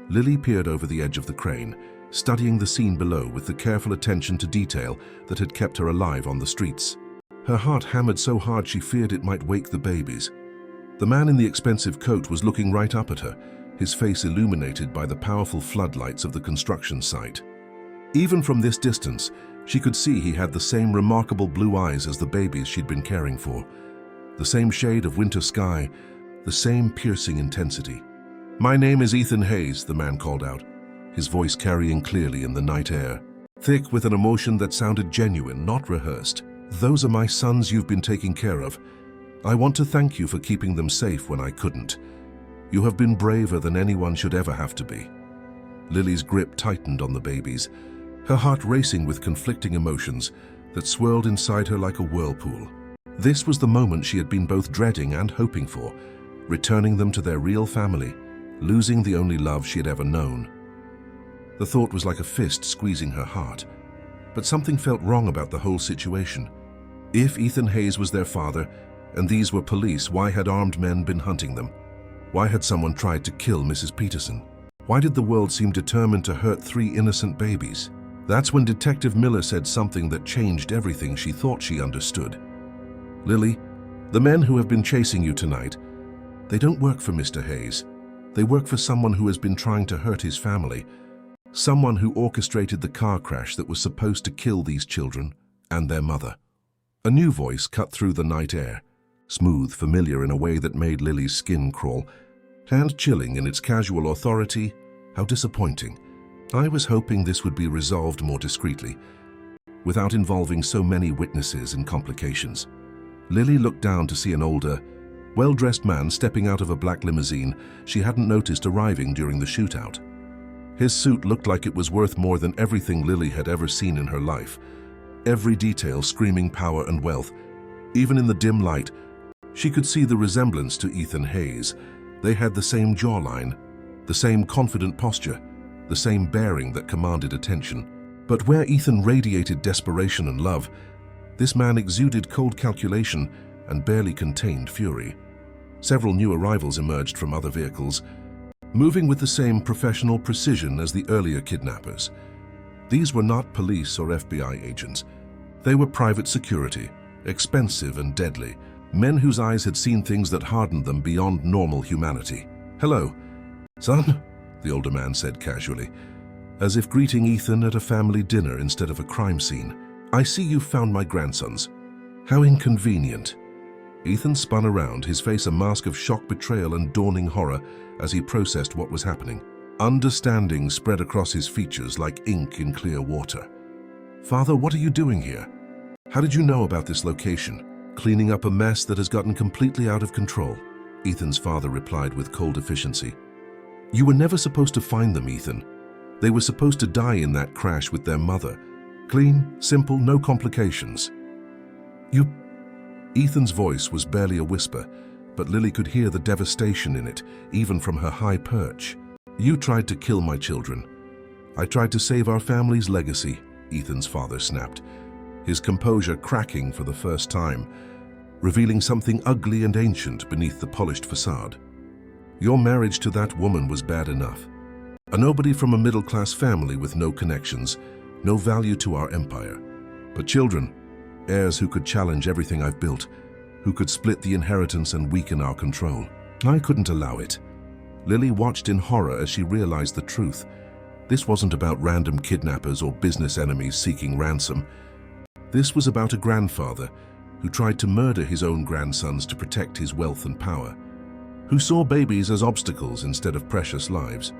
Lily peered over the edge of the crane, studying the scene below with the careful attention to detail that had kept her alive on the streets. Her heart hammered so hard she feared it might wake the babies. The man in the expensive coat was looking right up at her, his face illuminated by the powerful floodlights of the construction site. Even from this distance, she could see he had the same remarkable blue eyes as the babies she'd been caring for, the same shade of winter sky, the same piercing intensity. "My name is Ethan Hayes," the man called out, his voice carrying clearly in the night air, thick with an emotion that sounded genuine, not rehearsed. "Those are my sons you've been taking care of. I want to thank you for keeping them safe when I couldn't. You have been braver than anyone should ever have to be." Lily's grip tightened on the babies, her heart racing with conflicting emotions that swirled inside her like a whirlpool. This was the moment she had been both dreading and hoping for, returning them to their real family, losing the only love she had ever known. The thought was like a fist squeezing her heart, but something felt wrong about the whole situation. If Ethan Hayes was their father, and these were police, why had armed men been hunting them? Why had someone tried to kill Mrs. Peterson? Why did the world seem determined to hurt 3 innocent babies? That's when Detective Miller said something that changed everything she thought she understood. "Lily, the men who have been chasing you tonight, they don't work for Mr. Hayes. They work for someone who has been trying to hurt his family, someone who orchestrated the car crash that was supposed to kill these children and their mother." A new voice cut through the night air, smooth, familiar in a way that made Lily's skin crawl, and chilling in its casual authority. How disappointing. I was hoping this would be resolved more discreetly, without involving so many witnesses and complications. Lily looked down to see an older, well-dressed man stepping out of a black limousine she hadn't noticed arriving during the shootout. His suit looked like it was worth more than everything Lily had ever seen in her life, every detail screaming power and wealth. Even in the dim light, she could see the resemblance to Ethan Hayes. They had the same jawline, the same confident posture, the same bearing that commanded attention. But where Ethan radiated desperation and love, this man exuded cold calculation and barely contained fury. Several new arrivals emerged from other vehicles, moving with the same professional precision as the earlier kidnappers. These were not police or FBI agents. They were private security, expensive and deadly, men whose eyes had seen things that hardened them beyond normal humanity. "Hello, son," the older man said casually, as if greeting Ethan at a family dinner instead of a crime scene. "I see you found my grandsons. How inconvenient." Ethan spun around, his face a mask of shock, betrayal, and dawning horror as he processed what was happening. Understanding spread across his features like ink in clear water. "Father, what are you doing here? How did you know about this location?" "Cleaning up a mess that has gotten completely out of control," Ethan's father replied with cold efficiency. "You were never supposed to find them, Ethan. They were supposed to die in that crash with their mother. Clean, simple, no complications." "You..." Ethan's voice was barely a whisper, but Lily could hear the devastation in it, even from her high perch. "You tried to kill my children. I tried to save our family's legacy," Ethan's father snapped, his composure cracking for the first time, revealing something ugly and ancient beneath the polished facade. "Your marriage to that woman was bad enough. A nobody from a middle-class family with no connections, no value to our empire. But children, heirs who could challenge everything I've built, who could split the inheritance and weaken our control. I couldn't allow it." Lily watched in horror as she realized the truth. This wasn't about random kidnappers or business enemies seeking ransom. This was about a grandfather who tried to murder his own grandsons to protect his wealth and power, who saw babies as obstacles instead of precious lives.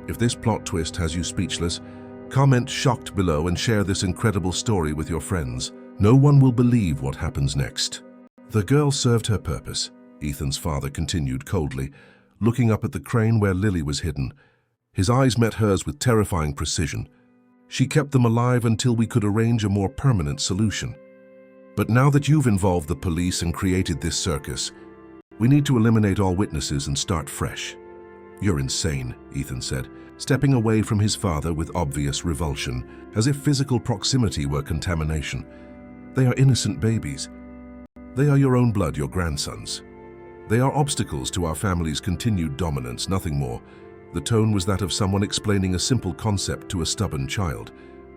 If this plot twist has you speechless, comment shocked below and share this incredible story with your friends. No one will believe what happens next. "The girl served her purpose," Ethan's father continued coldly, looking up at the crane where Lily was hidden. His eyes met hers with terrifying precision. "She kept them alive until we could arrange a more permanent solution. But now that you've involved the police and created this circus, we need to eliminate all witnesses and start fresh." "You're insane," Ethan said, stepping away from his father with obvious revulsion, as if physical proximity were contamination. "They are innocent babies. They are your own blood, your grandsons. They are obstacles to our family's continued dominance, nothing more." The tone was that of someone explaining a simple concept to a stubborn child.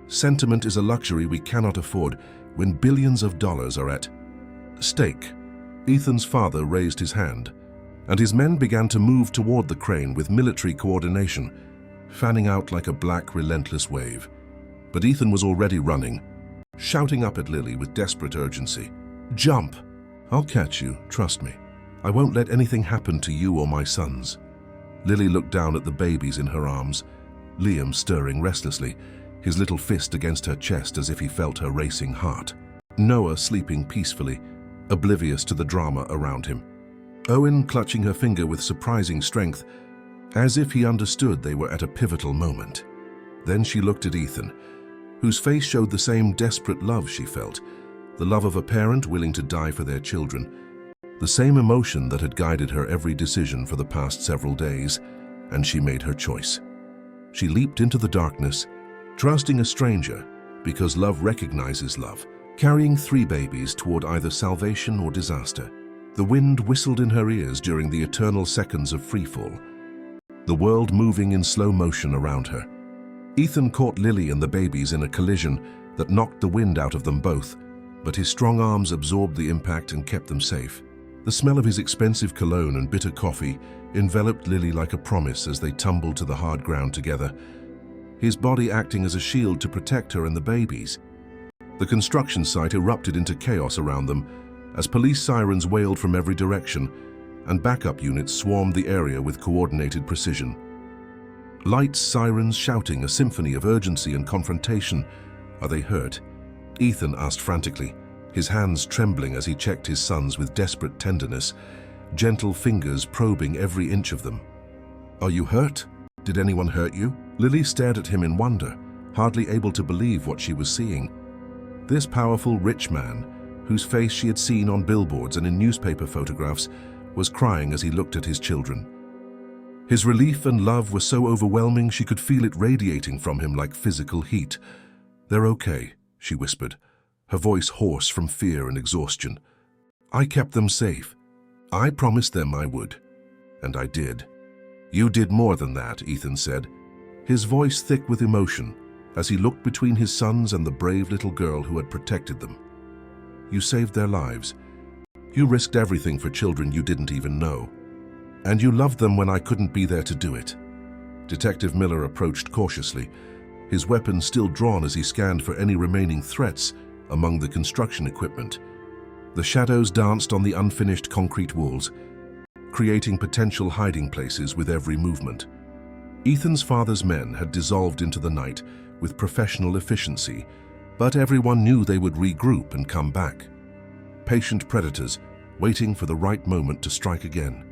"Sentiment is a luxury we cannot afford when billions of dollars are at stake." Ethan's father raised his hand, and his men began to move toward the crane with military coordination, fanning out like a black, relentless wave. But Ethan was already running, shouting up at Lily with desperate urgency. "Jump! I'll catch you, trust me. I won't let anything happen to you or my sons." Lily looked down at the babies in her arms, Liam stirring restlessly, his little fist against her chest as if he felt her racing heart. Noah sleeping peacefully, oblivious to the drama around him. Owen clutching her finger with surprising strength, as if he understood they were at a pivotal moment. Then she looked at Ethan, whose face showed the same desperate love she felt, the love of a parent willing to die for their children, the same emotion that had guided her every decision for the past several days, and she made her choice. She leaped into the darkness, trusting a stranger, because love recognizes love, carrying 3 babies toward either salvation or disaster. The wind whistled in her ears during the eternal seconds of freefall, the world moving in slow motion around her. Ethan caught Lily and the babies in a collision that knocked the wind out of them both, but his strong arms absorbed the impact and kept them safe. The smell of his expensive cologne and bitter coffee enveloped Lily like a promise as they tumbled to the hard ground together, his body acting as a shield to protect her and the babies. The construction site erupted into chaos around them as police sirens wailed from every direction and backup units swarmed the area with coordinated precision. Lights, sirens, shouting, a symphony of urgency and confrontation. "Are they hurt?" Ethan asked frantically, his hands trembling as he checked his sons with desperate tenderness, gentle fingers probing every inch of them. "Are you hurt? Did anyone hurt you?" Lily stared at him in wonder, hardly able to believe what she was seeing. This powerful, rich man, whose face she had seen on billboards and in newspaper photographs, was crying as he looked at his children. His relief and love were so overwhelming she could feel it radiating from him like physical heat. "They're okay," she whispered, her voice hoarse from fear and exhaustion. "I kept them safe. I promised them I would. And I did." "You did more than that," Ethan said, his voice thick with emotion, as he looked between his sons and the brave little girl who had protected them. "You saved their lives. You risked everything for children you didn't even know. And you loved them when I couldn't be there to do it." Detective Miller approached cautiously, his weapon still drawn as he scanned for any remaining threats among the construction equipment. The shadows danced on the unfinished concrete walls, creating potential hiding places with every movement. Ethan's father's men had dissolved into the night with professional efficiency, but everyone knew they would regroup and come back. Patient predators, waiting for the right moment to strike again.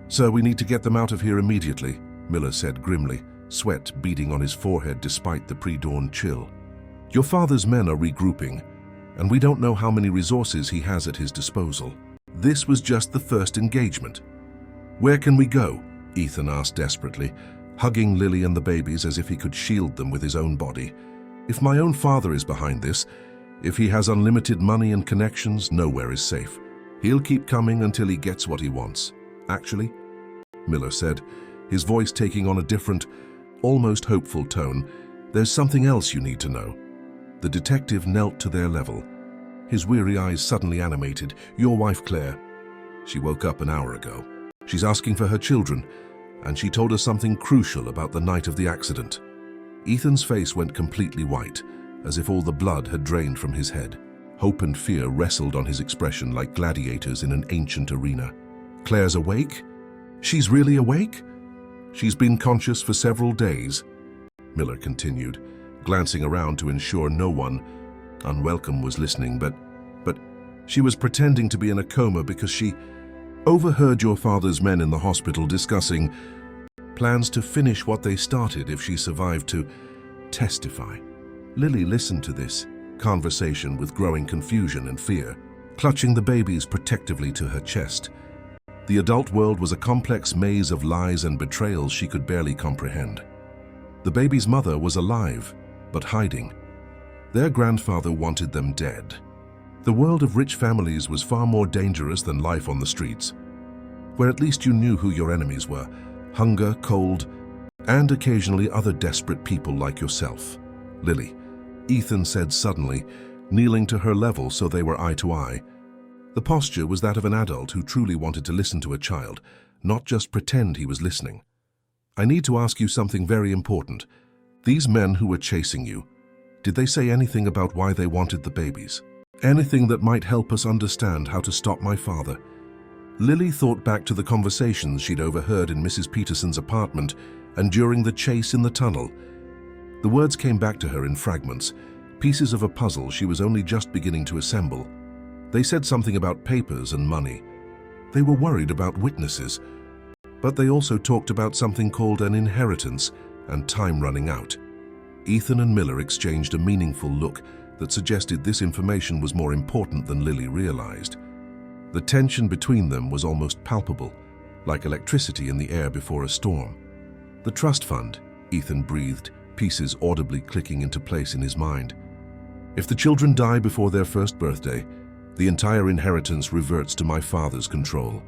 "Sir, we need to get them out of here immediately," Miller said grimly, sweat beading on his forehead despite the pre-dawn chill. "Your father's men are regrouping, and we don't know how many resources he has at his disposal. This was just the first engagement." "Where can we go?" Ethan asked desperately, hugging Lily and the babies as if he could shield them with his own body. "If my own father is behind this, if he has unlimited money and connections, nowhere is safe. He'll keep coming until he gets what he wants. Actually," Miller said, his voice taking on a different, almost hopeful tone, "there's something else you need to know." The detective knelt to their level, his weary eyes suddenly animated. "Your wife, Claire. She woke up an hour ago. She's asking for her children, and she told us something crucial about the night of the accident." Ethan's face went completely white, as if all the blood had drained from his head. Hope and fear wrestled on his expression like gladiators in an ancient arena. "Claire's awake? She's really awake? She's been conscious for several days," Miller continued, glancing around to ensure no one unwelcome was listening, but she was pretending to be in a coma because she overheard your father's men in the hospital discussing plans to finish what they started if she survived to testify. Lily listened to this conversation with growing confusion and fear, clutching the babies protectively to her chest. The adult world was a complex maze of lies and betrayals she could barely comprehend. The baby's mother was alive, but hiding. Their grandfather wanted them dead. The world of rich families was far more dangerous than life on the streets, where at least you knew who your enemies were: hunger, cold, and occasionally other desperate people like yourself. "Lily," Ethan said suddenly, kneeling to her level so they were eye to eye. The posture was that of an adult who truly wanted to listen to a child, not just pretend he was listening. "I need to ask you something very important. These men who were chasing you, did they say anything about why they wanted the babies? Anything that might help us understand how to stop my father?" Lily thought back to the conversations she'd overheard in Mrs. Peterson's apartment and during the chase in the tunnel. The words came back to her in fragments, pieces of a puzzle she was only just beginning to assemble. They said something about papers and money. They were worried about witnesses, but they also talked about something called an inheritance and time running out. Ethan and Miller exchanged a meaningful look that suggested this information was more important than Lily realized. The tension between them was almost palpable, like electricity in the air before a storm. The trust fund, Ethan breathed, pieces audibly clicking into place in his mind. If the children die before their first birthday, the entire inheritance reverts to my father's control.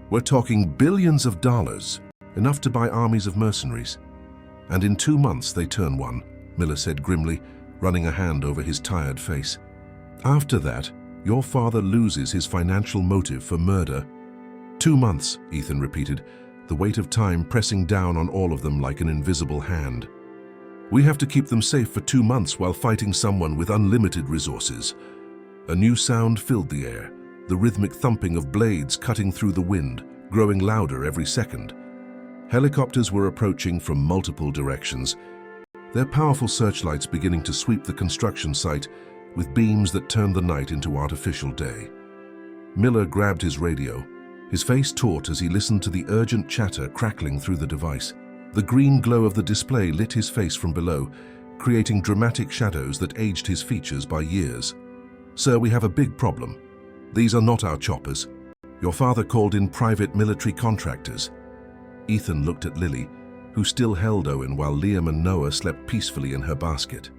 We're talking billions of dollars, enough to buy armies of mercenaries. And in 2 months they turn one, Miller said grimly, running a hand over his tired face. After that, your father loses his financial motive for murder. 2 months, Ethan repeated, the weight of time pressing down on all of them like an invisible hand. We have to keep them safe for 2 months while fighting someone with unlimited resources. A new sound filled the air, the rhythmic thumping of blades cutting through the wind, growing louder every second. Helicopters were approaching from multiple directions, their powerful searchlights beginning to sweep the construction site with beams that turned the night into artificial day. Miller grabbed his radio, his face taut as he listened to the urgent chatter crackling through the device. The green glow of the display lit his face from below, creating dramatic shadows that aged his features by years. Sir, we have a big problem. These are not our choppers. Your father called in private military contractors. Ethan looked at Lily, who still held Owen while Liam and Noah slept peacefully in her basket.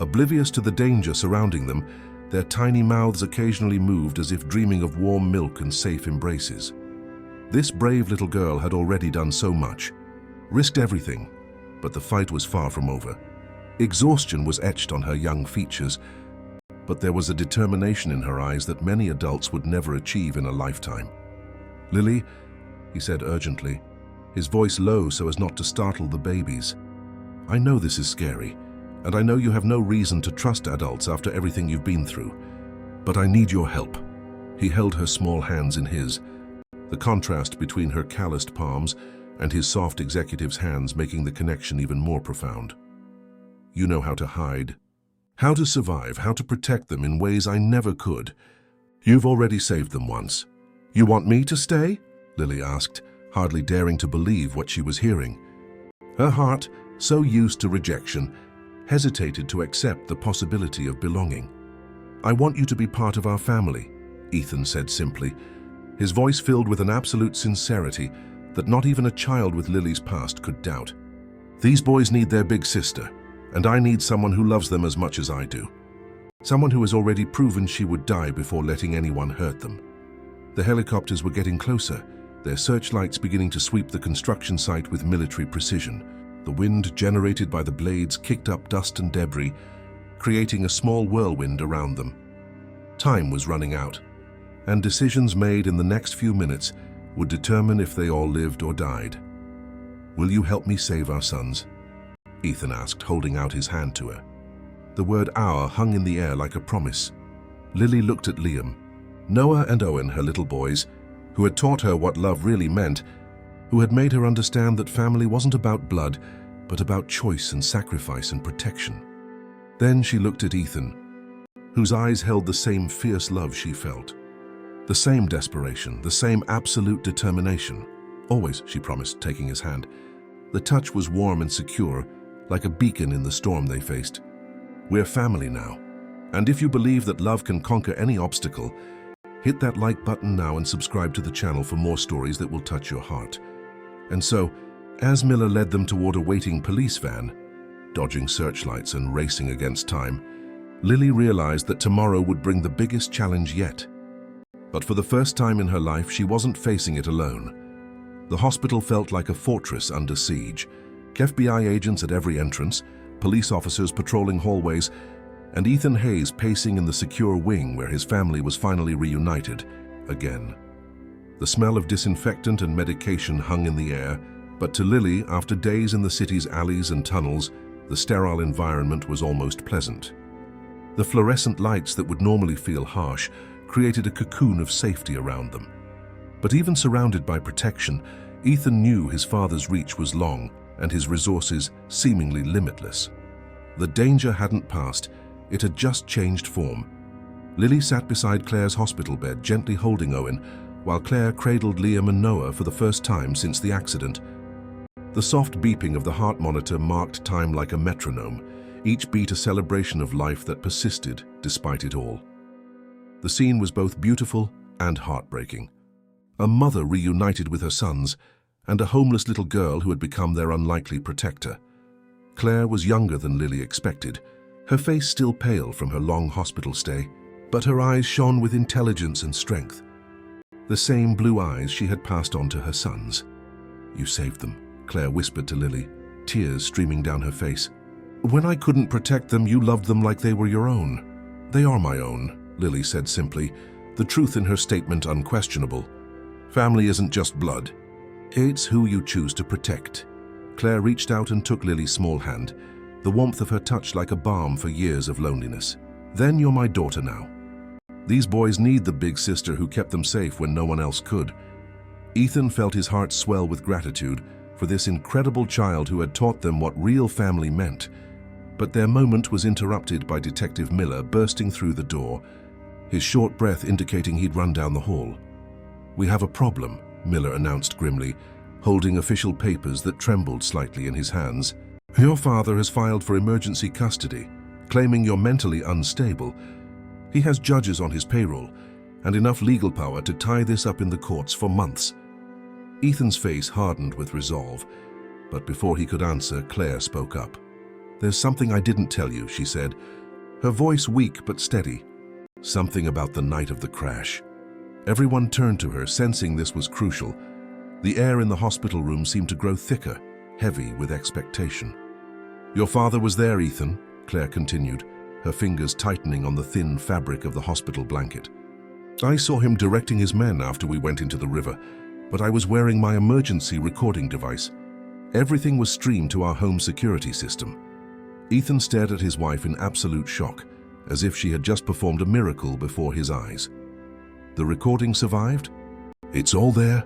Oblivious to the danger surrounding them, their tiny mouths occasionally moved as if dreaming of warm milk and safe embraces. This brave little girl had already done so much, risked everything, but the fight was far from over. Exhaustion was etched on her young features, but there was a determination in her eyes that many adults would never achieve in a lifetime. Lily, he said urgently, his voice low so as not to startle the babies. I know this is scary, and I know you have no reason to trust adults after everything you've been through, but I need your help. He held her small hands in his, the contrast between her calloused palms and his soft executive's hands making the connection even more profound. You know how to hide, how to survive, how to protect them in ways I never could. You've already saved them once. You want me to stay? Lily asked, hardly daring to believe what she was hearing. Her heart, so used to rejection, hesitated to accept the possibility of belonging. I want you to be part of our family, Ethan said simply, his voice filled with an absolute sincerity that not even a child with Lily's past could doubt. These boys need their big sister, and I need someone who loves them as much as I do. Someone who has already proven she would die before letting anyone hurt them. The helicopters were getting closer, their searchlights beginning to sweep the construction site with military precision. The wind generated by the blades kicked up dust and debris, creating a small whirlwind around them. Time was running out, and decisions made in the next few minutes would determine if they all lived or died. Will you help me save our sons? Ethan asked, holding out his hand to her. The word "our" hung in the air like a promise. Lily looked at Liam. Noah and Owen, her little boys, who had taught her what love really meant, who had made her understand that family wasn't about blood, but about choice and sacrifice and protection. Then she looked at Ethan, whose eyes held the same fierce love she felt. The same desperation, the same absolute determination. Always, she promised, taking his hand. The touch was warm and secure, like a beacon in the storm they faced. We're family now, and if you believe that love can conquer any obstacle, hit that like button now and subscribe to the channel for more stories that will touch your heart. And so, as Miller led them toward a waiting police van, dodging searchlights and racing against time, Lily realized that tomorrow would bring the biggest challenge yet. But for the first time in her life, she wasn't facing it alone. The hospital felt like a fortress under siege. FBI agents at every entrance, police officers patrolling hallways, and Ethan Hayes pacing in the secure wing where his family was finally reunited, again. The smell of disinfectant and medication hung in the air, but to Lily, after days in the city's alleys and tunnels, the sterile environment was almost pleasant. The fluorescent lights that would normally feel harsh created a cocoon of safety around them. But even surrounded by protection, Ethan knew his father's reach was long and his resources seemingly limitless. The danger hadn't passed, it had just changed form. Lily sat beside Claire's hospital bed, gently holding Owen, while Claire cradled Liam and Noah for the first time since the accident. The soft beeping of the heart monitor marked time like a metronome, each beat a celebration of life that persisted despite it all. The scene was both beautiful and heartbreaking. A mother reunited with her sons, and a homeless little girl who had become their unlikely protector. Claire was younger than Lily expected, her face still pale from her long hospital stay, but her eyes shone with intelligence and strength. The same blue eyes she had passed on to her sons. "You saved them," Claire whispered to Lily, tears streaming down her face. "When I couldn't protect them, you loved them like they were your own." "They are my own," Lily said simply, the truth in her statement unquestionable. "Family isn't just blood. It's who you choose to protect." Claire reached out and took Lily's small hand, the warmth of her touch like a balm for years of loneliness. "Then you're my daughter now. These boys need the big sister who kept them safe when no one else could." Ethan felt his heart swell with gratitude for this incredible child who had taught them what real family meant. But their moment was interrupted by Detective Miller bursting through the door, his short breath indicating he'd run down the hall. "We have a problem," Miller announced grimly, holding official papers that trembled slightly in his hands. "Your father has filed for emergency custody, claiming you're mentally unstable. He has judges on his payroll and enough legal power to tie this up in the courts for months." Ethan's face hardened with resolve, but before he could answer, Claire spoke up. "There's something I didn't tell you," she said, her voice weak but steady. "Something about the night of the crash." Everyone turned to her, sensing this was crucial. The air in the hospital room seemed to grow thicker, heavy with expectation. "Your father was there, Ethan," Claire continued, her fingers tightening on the thin fabric of the hospital blanket. "I saw him directing his men after we went into the river, but I was wearing my emergency recording device. Everything was streamed to our home security system." Ethan stared at his wife in absolute shock, as if she had just performed a miracle before his eyes. "The recording survived? It's all there?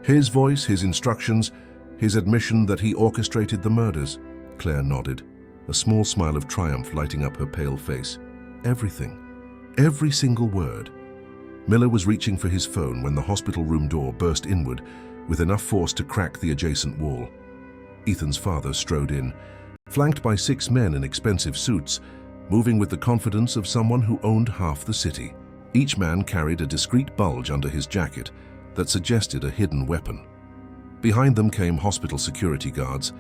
His voice, his instructions, his admission that he orchestrated the murders?" Claire nodded, a small smile of triumph lighting up her pale face. "Everything. Every single word." Miller was reaching for his phone when the hospital room door burst inward with enough force to crack the adjacent wall. Ethan's father strode in, flanked by 6 men in expensive suits, moving with the confidence of someone who owned half the city. Each man carried a discreet bulge under his jacket that suggested a hidden weapon. Behind them came hospital security guards,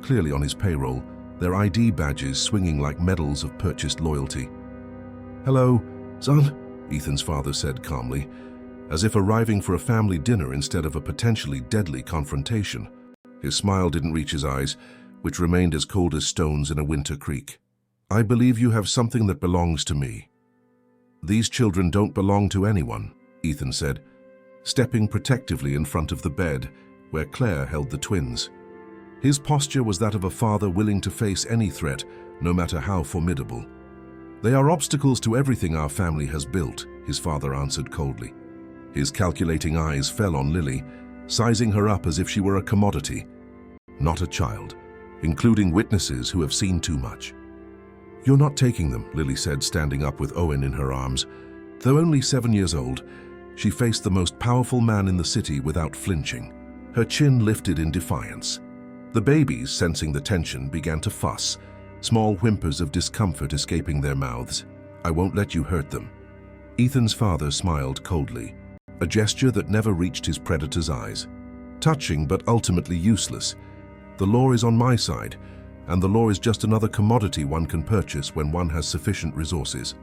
clearly on his payroll, their ID badges swinging like medals of purchased loyalty. "Hello, son," Ethan's father said calmly, as if arriving for a family dinner instead of a potentially deadly confrontation. His smile didn't reach his eyes, which remained as cold as stones in a winter creek. "I believe you have something that belongs to me." "These children don't belong to anyone," Ethan said, stepping protectively in front of the bed where Claire held the twins. His posture was that of a father willing to face any threat, no matter how formidable. "They are obstacles to everything our family has built," his father answered coldly. His calculating eyes fell on Lily, sizing her up as if she were a commodity, not a child, including witnesses who have seen too much. "You're not taking them," Lily said, standing up with Owen in her arms. Though only 7 years old, she faced the most powerful man in the city without flinching. Her chin lifted in defiance. The babies, sensing the tension, began to fuss, small whimpers of discomfort escaping their mouths. "I won't let you hurt them." Ethan's father smiled coldly, a gesture that never reached his predator's eyes. "Touching but ultimately useless. The law is on my side, and the law is just another commodity one can purchase when one has sufficient resources."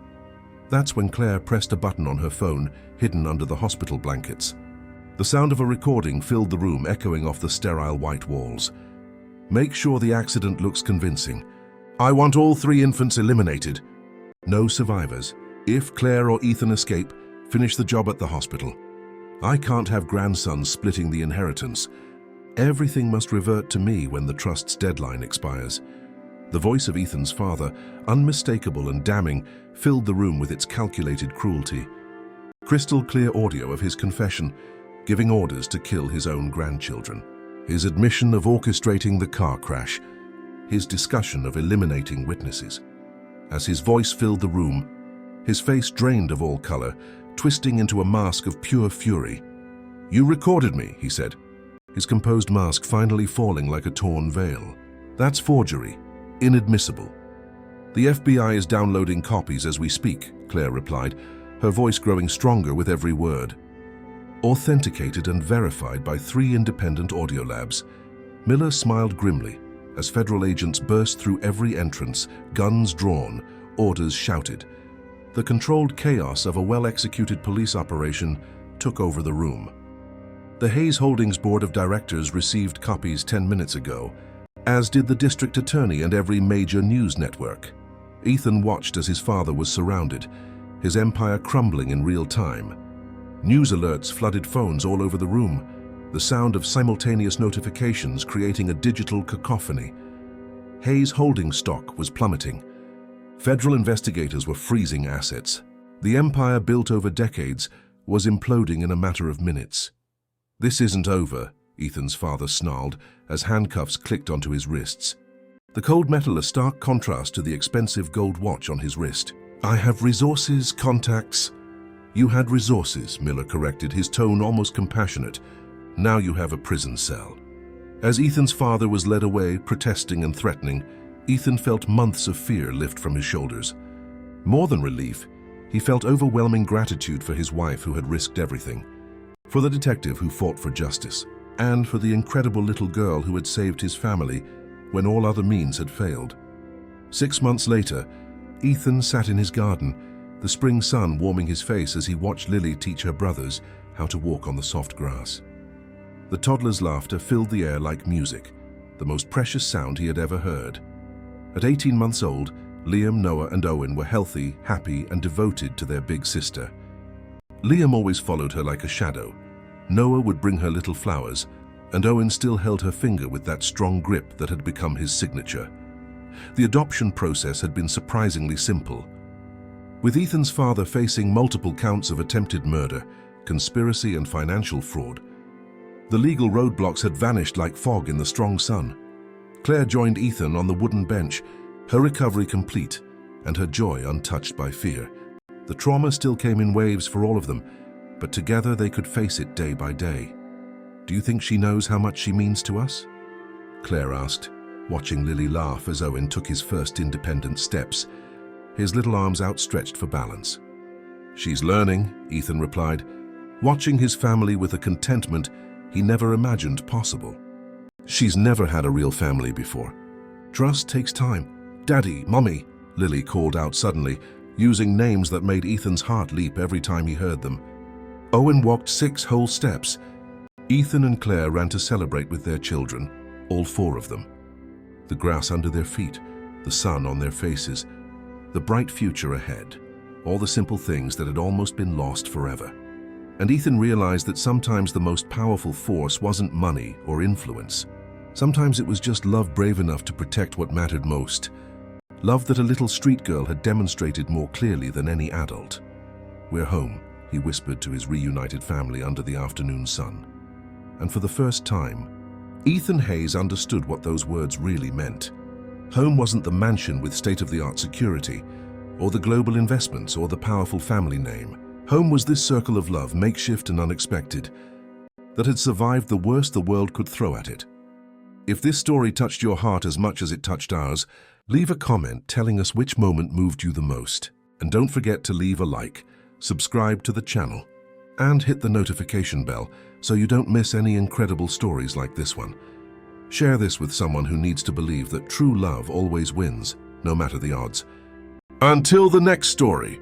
That's when Claire pressed a button on her phone, hidden under the hospital blankets. The sound of a recording filled the room, echoing off the sterile white walls. "Make sure the accident looks convincing. I want all 3 infants eliminated. No survivors. If Claire or Ethan escape, finish the job at the hospital. I can't have grandsons splitting the inheritance. Everything must revert to me when the trust's deadline expires." The voice of Ethan's father, unmistakable and damning, filled the room with its calculated cruelty. Crystal clear audio of his confession, giving orders to kill his own grandchildren. His admission of orchestrating the car crash. His discussion of eliminating witnesses. As his voice filled the room, his face drained of all color, twisting into a mask of pure fury. "You recorded me," he said, his composed mask finally falling like a torn veil. "That's forgery. Inadmissible." "The FBI is downloading copies as we speak," Claire replied, her voice growing stronger with every word. Authenticated and verified by 3 independent audio labs. Miller smiled grimly as federal agents burst through every entrance, guns drawn, orders shouted. The controlled chaos of a well-executed police operation took over the room. The Hayes Holdings Board of Directors received copies 10 minutes ago, as did the district attorney and every major news network. Ethan watched as his father was surrounded, his empire crumbling in real time. News alerts flooded phones all over the room, the sound of simultaneous notifications creating a digital cacophony. Hayes Holdings stock was plummeting. Federal investigators were freezing assets. The empire built over decades was imploding in a matter of minutes. "This isn't over," Ethan's father snarled as handcuffs clicked onto his wrists. The cold metal a stark contrast to the expensive gold watch on his wrist. "I have resources, contacts." "You had resources," Miller corrected, his tone almost compassionate. "Now you have a prison cell." As Ethan's father was led away, protesting and threatening, Ethan felt months of fear lift from his shoulders. More than relief, he felt overwhelming gratitude for his wife who had risked everything, for the detective who fought for justice, and for the incredible little girl who had saved his family when all other means had failed. 6 months later, Ethan sat in his garden, the spring sun warming his face as he watched Lily teach her brothers how to walk on the soft grass. The toddler's laughter filled the air like music, the most precious sound he had ever heard. At 18 months old, Liam, Noah, and Owen were healthy, happy, and devoted to their big sister. Liam always followed her like a shadow. Noah would bring her little flowers, and Owen still held her finger with that strong grip that had become his signature. The adoption process had been surprisingly simple. With Ethan's father facing multiple counts of attempted murder, conspiracy, and financial fraud, the legal roadblocks had vanished like fog in the strong sun. Claire joined Ethan on the wooden bench, her recovery complete and her joy untouched by fear. The trauma still came in waves for all of them, but together they could face it day by day. "Do you think she knows how much she means to us?" Claire asked, watching Lily laugh as Owen took his first independent steps, his little arms outstretched for balance. "She's learning," Ethan replied, watching his family with a contentment he never imagined possible. "She's never had a real family before. Trust takes time." "Daddy, Mommy," Lily called out suddenly, using names that made Ethan's heart leap every time he heard them. Owen walked 6 whole steps. Ethan and Claire ran to celebrate with their children, all 4 of them. The grass under their feet, the sun on their faces, the bright future ahead, all the simple things that had almost been lost forever. And Ethan realized that sometimes the most powerful force wasn't money or influence. Sometimes it was just love brave enough to protect what mattered most. Love that a little street girl had demonstrated more clearly than any adult. "We're home," he whispered to his reunited family under the afternoon sun. And for the first time, Ethan Hayes understood what those words really meant. Home wasn't the mansion with state-of-the-art security, or the global investments, or the powerful family name. Home was this circle of love, makeshift and unexpected, that had survived the worst the world could throw at it. If this story touched your heart as much as it touched ours, leave a comment telling us which moment moved you the most. And don't forget to leave a like, subscribe to the channel, and hit the notification bell so you don't miss any incredible stories like this one. Share this with someone who needs to believe that true love always wins, no matter the odds. Until the next story.